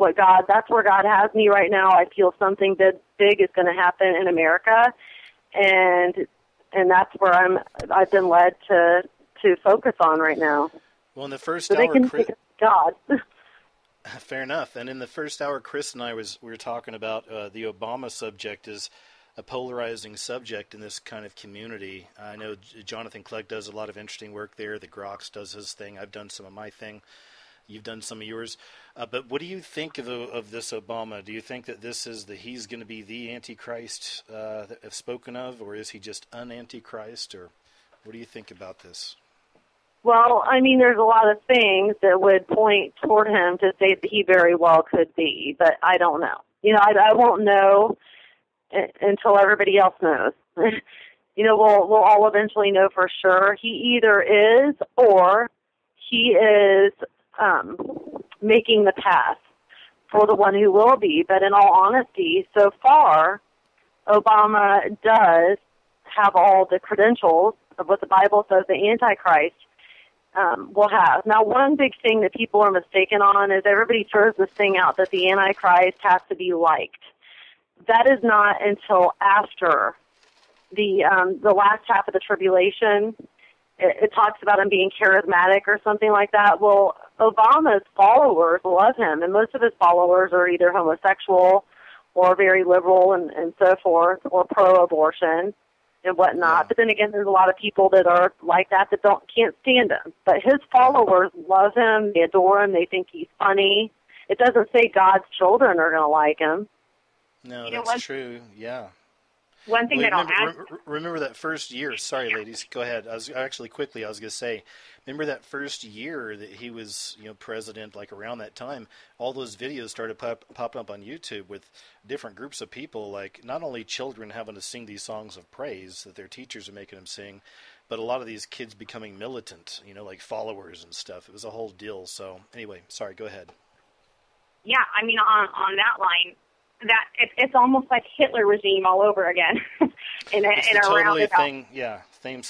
that's where God has me right now. I feel something big is going to happen in America, and that's where I've been led to focus on right now. Well, in the first so hour, they can think of God. Fair enough. And in the first hour, Chris and I we were talking about the Obama subject is a polarizing subject in this kind of community. I know Jonathan Clegg does a lot of interesting work there. The Grox does his thing. I've done some of my thing. You've done some of yours. But what do you think of this Obama? Do you think that he's going to be the Antichrist that I've spoken of, or is he just an Antichrist, or what do you think about this? Well, I mean, there's a lot of things that would point toward him to say that he very well could be, but I don't know. I won't know until everybody else knows. We'll all eventually know for sure. He either is or he is making the path for the one who will be. But in all honesty, so far, Obama does have all the credentials of what the Bible says the Antichrist will have. Now, one big thing that people are mistaken on is everybody throws this thing out that the Antichrist has to be liked. That is not until after the last half of the tribulation. It talks about him being charismatic or something like that. Well, Obama's followers love him, and most of his followers are either homosexual or very liberal and so forth, or pro-abortion and whatnot. But then again, there's a lot of people that are like that can't stand him. But his followers love him, they adore him, they think he's funny. It doesn't say God's children are going to like him. No, that's true. Yeah. One thing that I'll add. Remember that first year. Sorry, ladies. Go ahead. I was going to say, remember that first year that he was, president, like around that time, all those videos started popping up on YouTube with different groups of people, like not only children having to sing these songs of praise that their teachers are making them sing, but a lot of these kids becoming militant, like followers and stuff. It was a whole deal. So anyway, sorry, go ahead. Yeah, I mean, on that line, that it's almost like Hitler regime all over again. in a totally thing. Yeah, same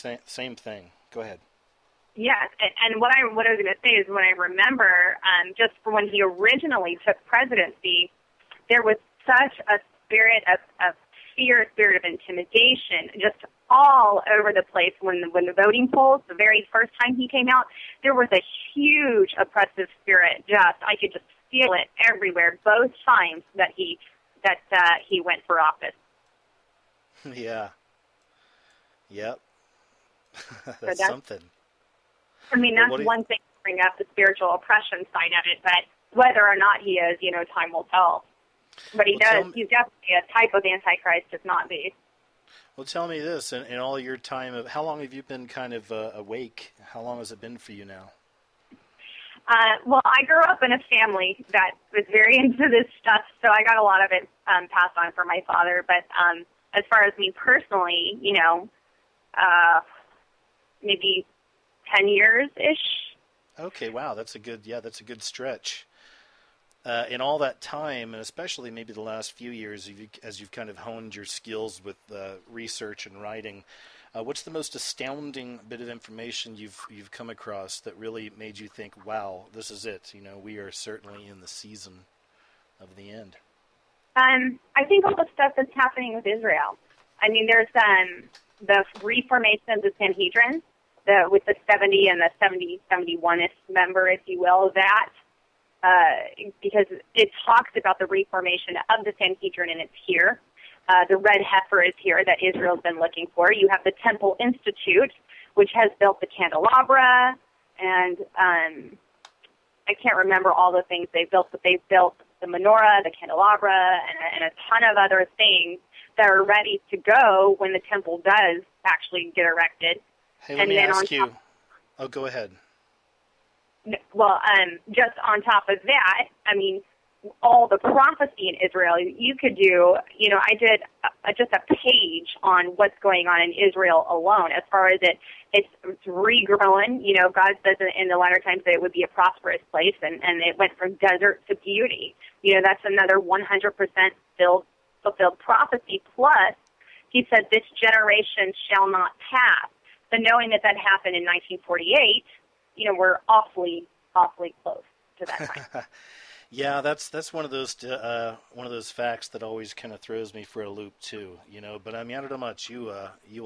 thing. Go ahead. Yeah, and what I was going to say is when I remember, just for when he originally took presidency, there was such a spirit of fear, spirit of intimidation, just all over the place when the voting polls, the very first time he came out, there was a huge oppressive spirit. I could just feel it everywhere, both times that he went for office. Yeah. Yep. That's something. I mean, that's one thing to bring up, the spiritual oppression side of it, but whether or not he is, time will tell. But he's definitely a type of Antichrist, if not the. Well, tell me this, in all your time, how long have you been kind of awake? How long has it been for you now? Well, I grew up in a family that was very into this stuff, so I got a lot of it passed on from my father. But as far as me personally, maybe 10 years-ish. Okay, wow, that's a good stretch. In all that time, and especially maybe the last few years, as you've kind of honed your skills with research and writing, what's the most astounding bit of information you've come across that really made you think, wow, this is it? We are certainly in the season of the end. I think all the stuff that's happening with Israel. I mean, there's the reformation of the Sanhedrin, with the 70 and the 71st member, if you will, that, because it talks about the reformation of the Sanhedrin, and it's here. The red heifer is here that Israel's been looking for. You have the Temple Institute, which has built the candelabra, and I can't remember all the things they've built, but they've built the menorah, the candelabra, and a ton of other things that are ready to go when the temple does actually get erected. Hey, let me ask you. Oh, go ahead. Well, just on top of that, I mean, all the prophecy in Israel, you could do, I did just a page on what's going on in Israel alone as far as it's regrowing. God says in the latter times that it would be a prosperous place, and it went from desert to beauty. That's another 100% fulfilled prophecy. Plus, he said, this generation shall not pass. But knowing that happened in 1948, we're awfully close to that time. Yeah, that's one of those facts that always kind of throws me for a loop too, But I mean, I don't know much you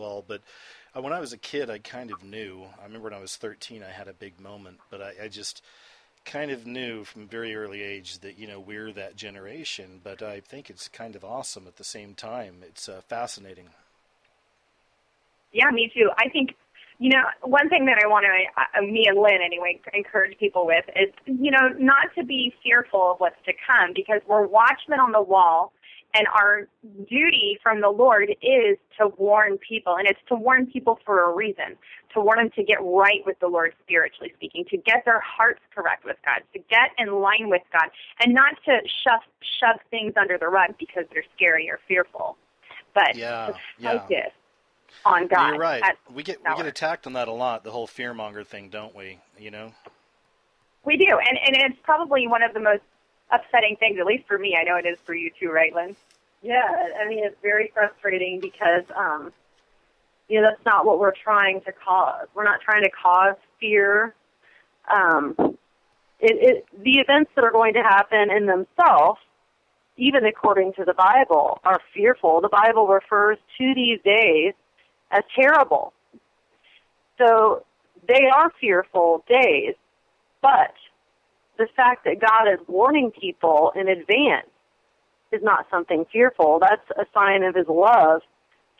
all, but when I was a kid, I kind of knew. I remember when I was 13, I had a big moment, but I just kind of knew from a very early age that we're that generation. But I think it's kind of awesome at the same time. It's fascinating. Yeah, me too. I think. One thing that I want to, me and Lynn anyway, encourage people with is, not to be fearful of what's to come, because we're watchmen on the wall, and our duty from the Lord is to warn people, and it's to warn people for a reason, to warn them to get right with the Lord spiritually speaking, to get their hearts correct with God, to get in line with God, and not to shove things under the rug because they're scary or fearful, but to focus on God. You're right. We get attacked on that a lot, the whole fearmonger thing, don't we? We do, and it's probably one of the most upsetting things, at least for me. I know it is for you too, right, Lynn? Yeah, I mean, it's very frustrating because, that's not what we're trying to cause. We're not trying to cause fear. The events that are going to happen in themselves, even according to the Bible, are fearful. The Bible refers to these days as terrible. So they are fearful days, but the fact that God is warning people in advance is not something fearful. That's a sign of his love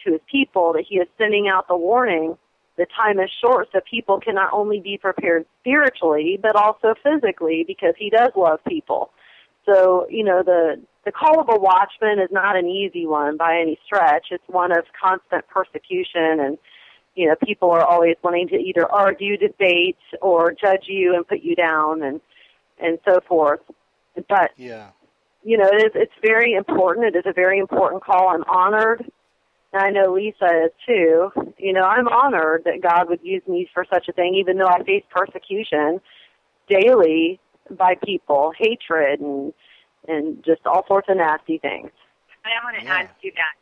to his people, that he is sending out the warning. The time is short, so people can not only be prepared spiritually, but also physically, because he does love people. So, the call of a watchman is not an easy one by any stretch. It's one of constant persecution, and, people are always wanting to either argue, debate, or judge you and put you down, and so forth. But, it's very important. It is a very important call. I'm honored, and I know Lisa is too. I'm honored that God would use me for such a thing, even though I face persecution daily by people, hatred, and just all sorts of nasty things. And I want to add to that.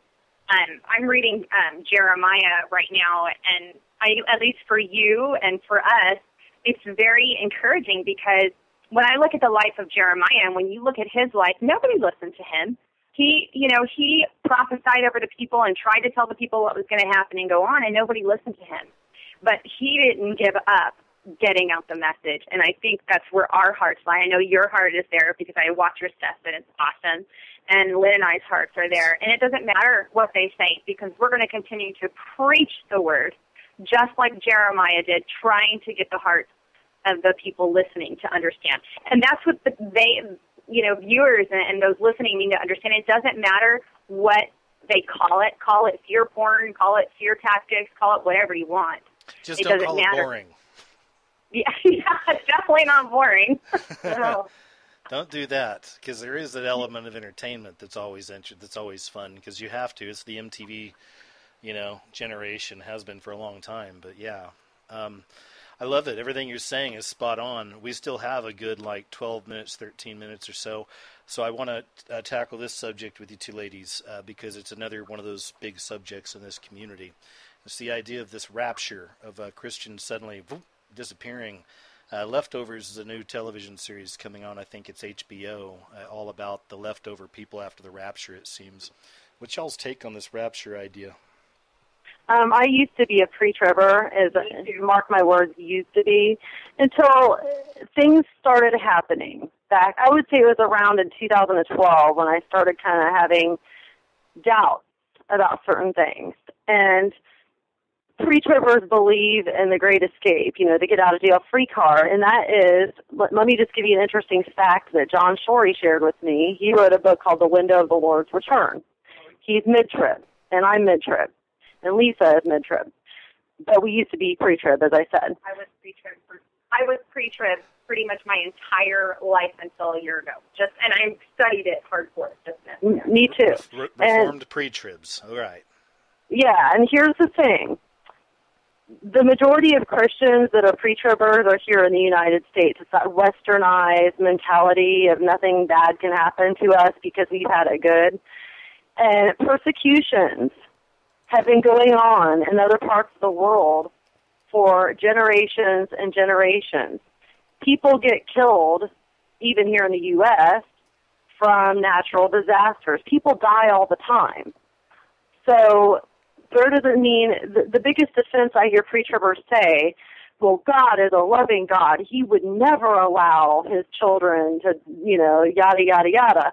I'm reading Jeremiah right now, and at least for you and for us, it's very encouraging, because when I look at the life of Jeremiah, and when you look at his life, nobody listened to him. He prophesied over the people and tried to tell the people what was going to happen and go on, and nobody listened to him. But he didn't give up getting out the message, and I think that's where our hearts lie. I know your heart is there because I watch your stuff, and it's awesome, and Lynn and I's hearts are there, and it doesn't matter what they say, because we're going to continue to preach the word, just like Jeremiah did, trying to get the hearts of the people listening to understand. And that's what viewers and those listening need to understand. It doesn't matter what they call it fear porn, call it fear tactics, call it whatever you want. Just don't call it boring. Yeah, it's definitely not boring. No. Don't do that, because there is that element of entertainment that's always fun, because you have to. It's the MTV, generation, has been for a long time. But yeah, I love it. Everything you're saying is spot on. We still have a good 12 minutes, 13 minutes or so. So I want to tackle this subject with you two ladies, because it's another one of those big subjects in this community. It's the idea of this rapture of Christians suddenly disappearing. Leftovers is a new television series coming on. I think it's HBO, all about the leftover people after the rapture, it seems. What's y'all's take on this rapture idea? I used to be a pre-tribber, as mark my words, used to be, until things started happening. Back, I would say it was around in 2012 when I started kind of having doubts about certain things. And pre-tribbers believe in the great escape, the get out of jail free card. And that is, let me just give you an interesting fact that John Shorey shared with me. He wrote a book called The Window of the Lord's Return. He's mid-trib, and I'm mid-trib, and Lisa is mid-trib. But we used to be pre-trib, as I said. I was pre-trib pretty much my entire life until a year ago. And I studied it hardcore. Me too. Reformed pre-tribs. All right. Yeah, and here's the thing. The majority of Christians that are pre-tribbers are here in the United States. It's that westernized mentality of nothing bad can happen to us because we've had it good. And persecutions have been going on in other parts of the world for generations and generations. People get killed, even here in the U.S., from natural disasters. People die all the time. So there doesn't mean, the biggest defense I hear pre-tribbers say, well, God is a loving God. He would never allow his children to, yada, yada, yada.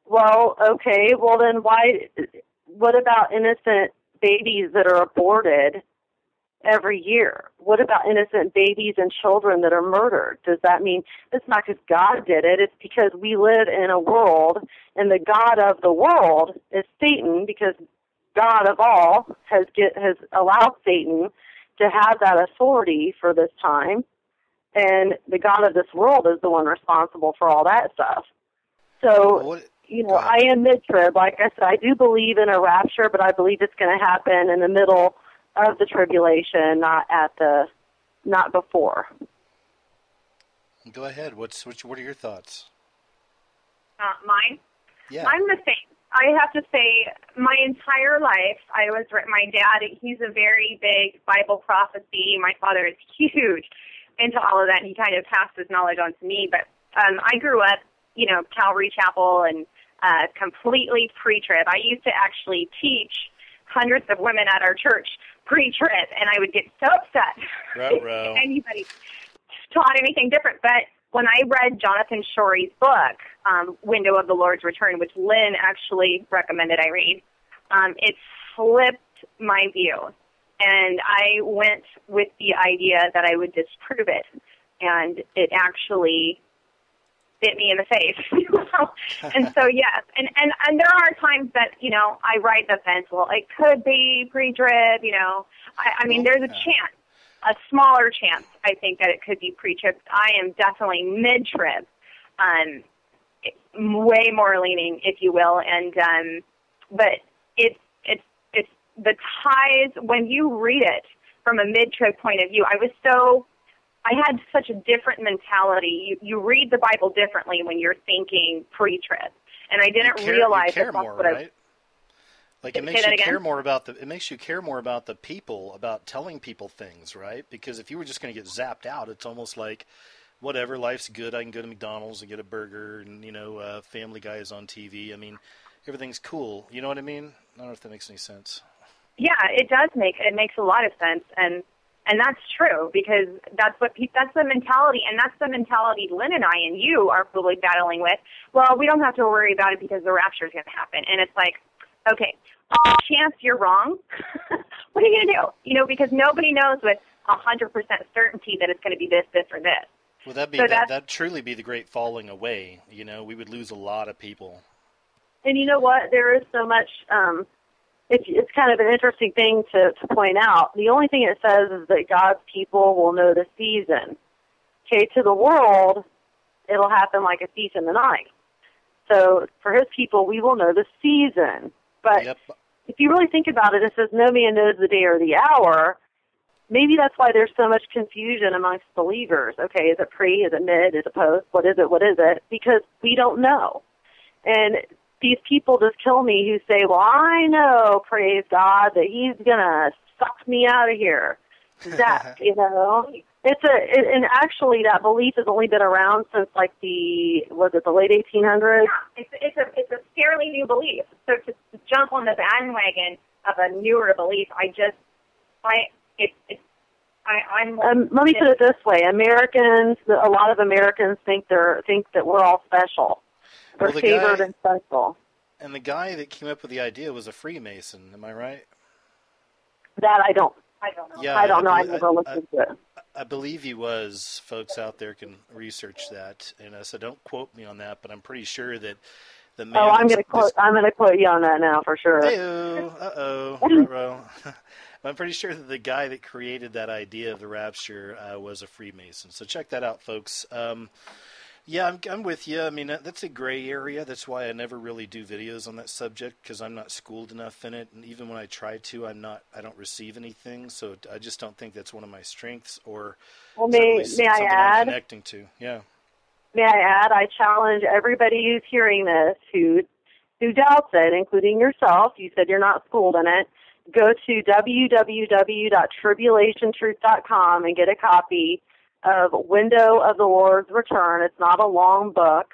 Well, okay, well then what about innocent babies that are aborted every year? What about innocent babies and children that are murdered? Does that mean it's not because God did it? It's because we live in a world, and the God of the world is Satan, because God of all has allowed Satan to have that authority for this time, and the God of this world is the one responsible for all that stuff. So, I am mid-trib. Like I said, I do believe in a rapture, but I believe it's going to happen in the middle of the tribulation, not before. Go ahead. What are your thoughts? Mine? Yeah. I'm the same. I have to say, my entire life, my dad, he's a very big Bible prophecy. My father is huge into all of that, and he kind of passed his knowledge on to me. But I grew up, Calvary Chapel and completely pre-trib. I used to actually teach hundreds of women at our church pre-trib, and I would get so upset if anybody taught anything different. But when I read Jonathan Shorey's book, Window of the Lord's Return, which Lynn actually recommended I read, it flipped my view. And I went with the idea that I would disprove it. And it actually bit me in the face. And so, yes. And there are times that, I ride the fence. Well, it could be pre-trib, I mean, there's a chance. A smaller chance, I think, that it could be pre-trib. I am definitely mid-trib, way more leaning, if you will. And but it's the ties when you read it from a mid-trib point of view. I had such a different mentality. You read the Bible differently when you're thinking pre-trib, and I didn't realize that's more, what right? Like it makes you care more about the people, about telling people things, right? Because if you were just going to get zapped out, it's almost like, whatever, life's good. I can go to McDonald's and get a burger, and Family Guy is on TV. I mean, everything's cool. You know what I mean? I don't know if that makes any sense. Yeah, it does makes a lot of sense, and that's true, because that's the mentality, and that's the mentality Lynn and I and you are probably battling with. Well, we don't have to worry about it because the rapture is going to happen, and it's like, okay, chance you're wrong. What are you going to do? Because nobody knows with 100% certainty that it's going to be this, or this. Well, that'd truly be the great falling away. We would lose a lot of people. And you know what? There is so much. It's kind of an interesting thing to point out. The only thing it says is that God's people will know the season. Okay, to the world, it'll happen like a thief in the night. So for his people, we will know the season. But if you really think about it, it says no man knows the day or the hour. Maybe that's why there's so much confusion amongst believers. Okay, is it pre? Is it mid? Is it post? What is it? What is it? Because we don't know. And these people just kill me who say, well, I know, praise God, that he's going to suck me out of here. That, and actually that belief has only been around since like the late 1800s? Yeah, it's a fairly new belief. So to jump on the bandwagon of a newer belief, let me put it this way: a lot of Americans think that we're all special. We're favored and special. And the guy that came up with the idea was a Freemason. Am I right? That I don't know. Yeah, I don't know. I never looked into it. I believe he was. Folks out there can research that, and so don't quote me on that. But I'm pretty sure that the man. I'm going to quote you on that now for sure. I'm pretty sure that the guy that created that idea of the rapture was a Freemason. So check that out, folks. Yeah, I'm with you. I mean, that's a gray area. That's why I never really do videos on that subject, because I'm not schooled enough in it, and even when I try to, I don't receive anything. So I just don't think that's one of my strengths, or may I add? I'm connecting to. Yeah. May I add? I challenge everybody who's hearing this who doubts it, including yourself. You said you're not schooled in it. go to www.tribulationtruth.com and get a copy of Window of the Lord's Return. It's not a long book.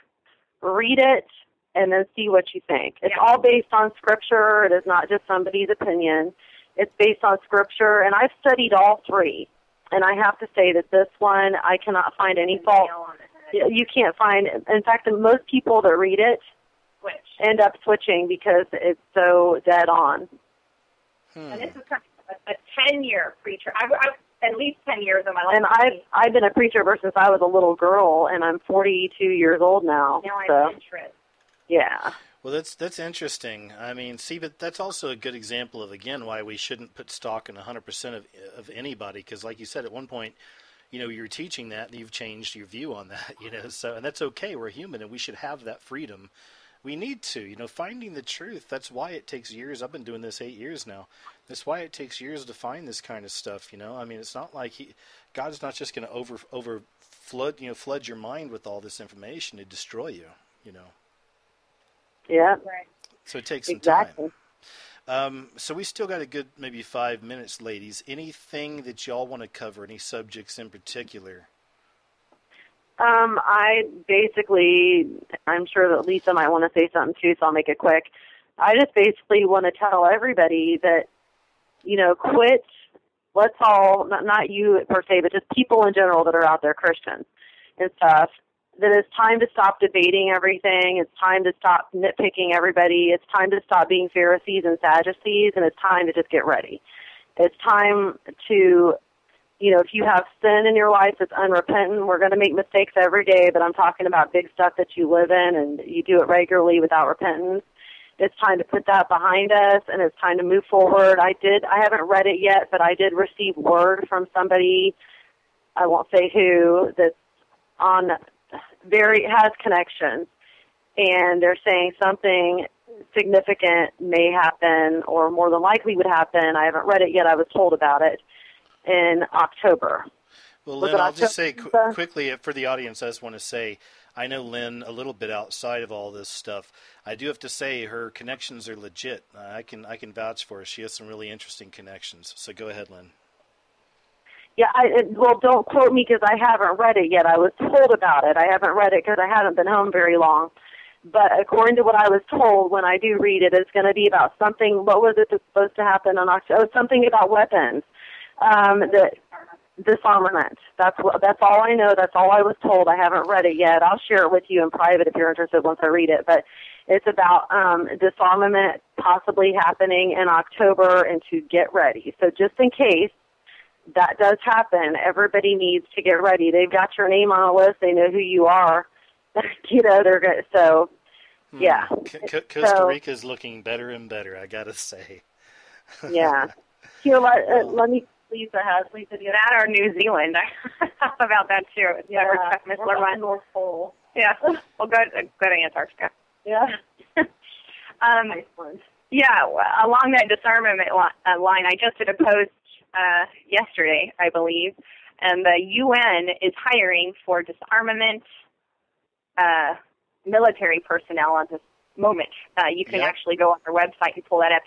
Read it and then see what you think. It's all based on Scripture. It is not just somebody's opinion. It's based on Scripture, and I've studied all three. And I have to say that this one, I cannot find any fault. You can't find, in fact, most people that read it end up switching because it's so dead on. And this is kind of a 10-year preacher. I've at least 10 years of my life. And I've been a preacher ever since I was a little girl, and I'm 42 years old now. Now I have interest. Yeah. Well, that's interesting. I mean, see, but that's also a good example of, again, why we shouldn't put stock in 100% of anybody, because like you said, at one point, you know, you're teaching that and you've changed your view on that, you know, so, and that's okay. We're human and we should have that freedom. We need to, you know, finding the truth. That's why it takes years. I've been doing this 8 years now. That's why it takes years to find this kind of stuff, you know. I mean, it's not like God's not just going to flood your mind with all this information to destroy you, you know. Yeah. Right. So it takes some time. So we still got a good maybe 5 minutes, ladies. Anything that y'all want to cover? Any subjects in particular? I'm sure that Lisa might want to say something too, so I'll make it quick. I just basically want to tell everybody that, you know, quit. Let's all, not you per se, but just people in general that are out there, Christians and stuff, that it's time to stop debating everything. It's time to stop nitpicking everybody. It's time to stop being Pharisees and Sadducees, and it's time to just get ready. It's time to, you know, if you have sin in your life that's unrepentant, we're going to make mistakes every day, but I'm talking about big stuff that you live in and you do it regularly without repentance. It's time to put that behind us, and it's time to move forward. I haven't read it yet, but I did receive word from somebody, I won't say who, that's has connections, and they're saying something significant may happen or more than likely would happen. I haven't read it yet. I was told about it in October. Well, Lynn, I'll just say quickly for the audience, I just want to say, I know Lynn a little bit outside of all this stuff. I do have to say her connections are legit. I can vouch for her. She has some really interesting connections. So go ahead, Lynn. Yeah, well, don't quote me because I haven't read it yet. I was told about it. I haven't read it because I haven't been home very long. But according to what I was told, when I do read it, it's going to be about something. What was it that's supposed to happen on October? Oh, something about weapons. Disarmament. That's all I know. That's all I was told. I haven't read it yet. I'll share it with you in private if you're interested once I read it. But it's about disarmament possibly happening in October and to get ready. So just in case that does happen, everybody needs to get ready. They've got your name on a list. They know who you are. You know, they're good. So, yeah. Costa Rica's looking better and better, I got to say. Yeah. Here, let me... Lisa do that or New Zealand. I thought about that too. Yeah, we're North Pole. Yeah, we'll go to Antarctica. Yeah. Iceland. Yeah, along that disarmament line, I just did a post yesterday, I believe, and the UN is hiring for disarmament military personnel at this moment. You can actually go on their website and pull that up.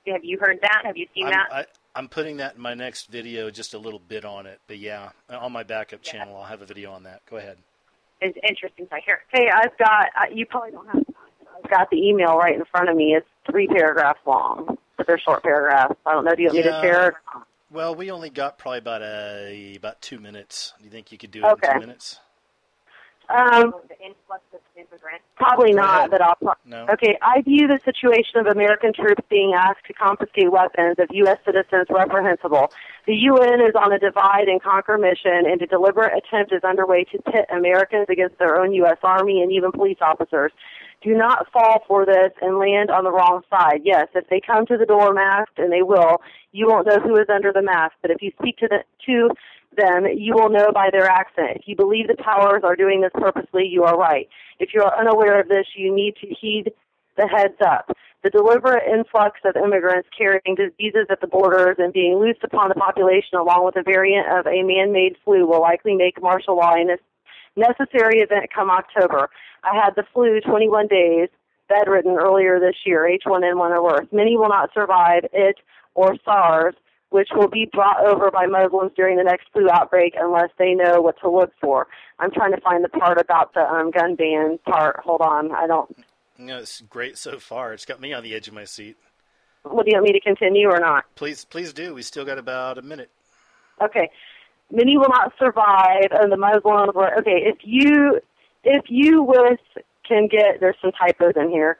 Have you heard that? Have you seen that? I'm putting that in my next video, just a little bit on it. But yeah, on my backup channel, I'll have a video on that. Go ahead. It's interesting to hear. Hey, I've got, you probably don't have time. I've got the email right in front of me. It's 3 paragraphs long, but they're short paragraphs. I don't know. Do you want me to share it? Well, we only got probably about 2 minutes. Do you think you could do it in 2 minutes? Probably not, but I'll... No. Okay, I view the situation of American troops being asked to confiscate weapons of U.S. citizens reprehensible. The UN is on a divide-and-conquer mission, and a deliberate attempt is underway to pit Americans against their own U.S. Army and even police officers. Do not fall for this and land on the wrong side. Yes, if they come to the door masked, and they will, you won't know who is under the mask. But if you speak to them, you will know by their accent. If you believe the powers are doing this purposely, you are right. If you are unaware of this, you need to heed the heads up. The deliberate influx of immigrants carrying diseases at the borders and being loosed upon the population along with a variant of a man-made flu will likely make martial law a necessary event come October. I had the flu 21 days bedridden earlier this year, H1N1 or worse. Many will not survive it or SARS, which will be brought over by Muslims during the next flu outbreak unless they know what to look for. I'm trying to find the part about the gun ban part. Hold on. I don't... No, it's great so far. It's got me on the edge of my seat. What, do you want me to continue or not? Please do. We still got about a minute. Okay. Many will not survive, and the Muslims were... Okay, if you can get... There's some typos in here.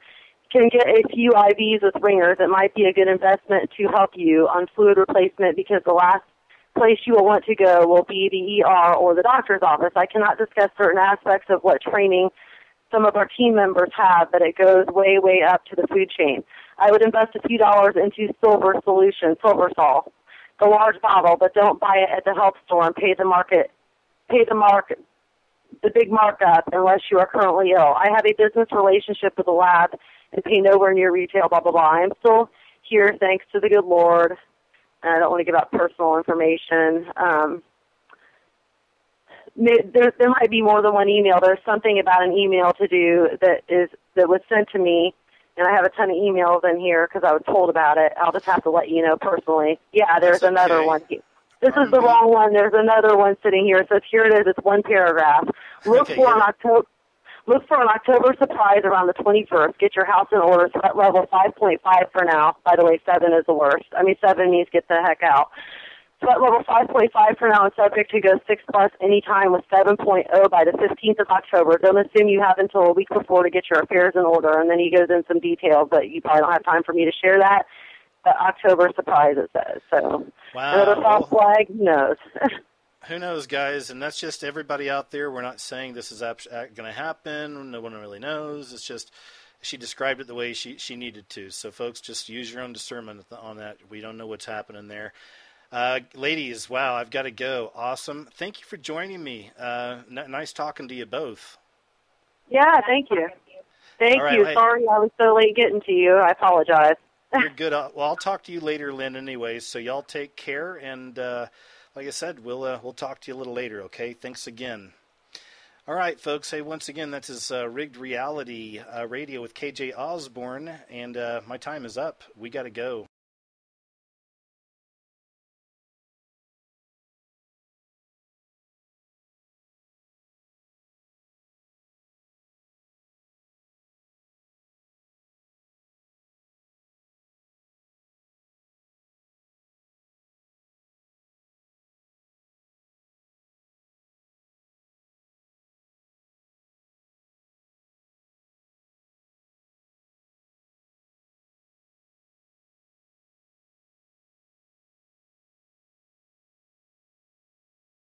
Can get a few IVs with ringers, it might be a good investment to help you on fluid replacement because the last place you will want to go will be the ER or the doctor's office. I cannot discuss certain aspects of what training some of our team members have, but it goes way, way up to the food chain. I would invest a few dollars into Silver Solution, Silver Sol, the large bottle, but don't buy it at the health store and pay the big markup unless you are currently ill. I have a business relationship with a lab and pay nowhere near retail, blah, blah, blah. I'm still here thanks to the good Lord. And I don't want to give out personal information. There might be more than one email. There's something about an email to do that was sent to me, and I have a ton of emails in here because I was told about it. I'll just have to let you know personally. Yeah, there's another one. This is the wrong one. There's another one sitting here. It says, here it is. It's one paragraph. Look for an October surprise around the 21st. Get your house in order. Sweat level 5.5 for now. By the way, 7 is the worst. 7 means get the heck out. Sweat level 5.5 for now and subject to go 6+ anytime with 7.0 by the 15th of October. Don't assume you have until a week before to get your affairs in order. And then he goes in some details, but you probably don't have time for me to share that. But October surprise, it says. So, wow. Another false flag, who knows? Who knows, guys? And that's just everybody out there. We're not saying this is going to happen. No one really knows. It's just she described it the way she needed to. So, folks, just use your own discernment on that. We don't know what's happening there. Ladies, wow, I've got to go. Awesome. Thank you for joining me. Nice talking to you both. Yeah, thank you. Thank you. Sorry I was so late getting to you. I apologize. You're good. Well, I'll talk to you later, Lynn, anyway. So y'all take care. And like I said, we'll talk to you a little later, okay? Thanks again. All right, folks. Hey, once again, that's his Rigged Reality Radio with KJ Ozborne. And my time is up. We got to go.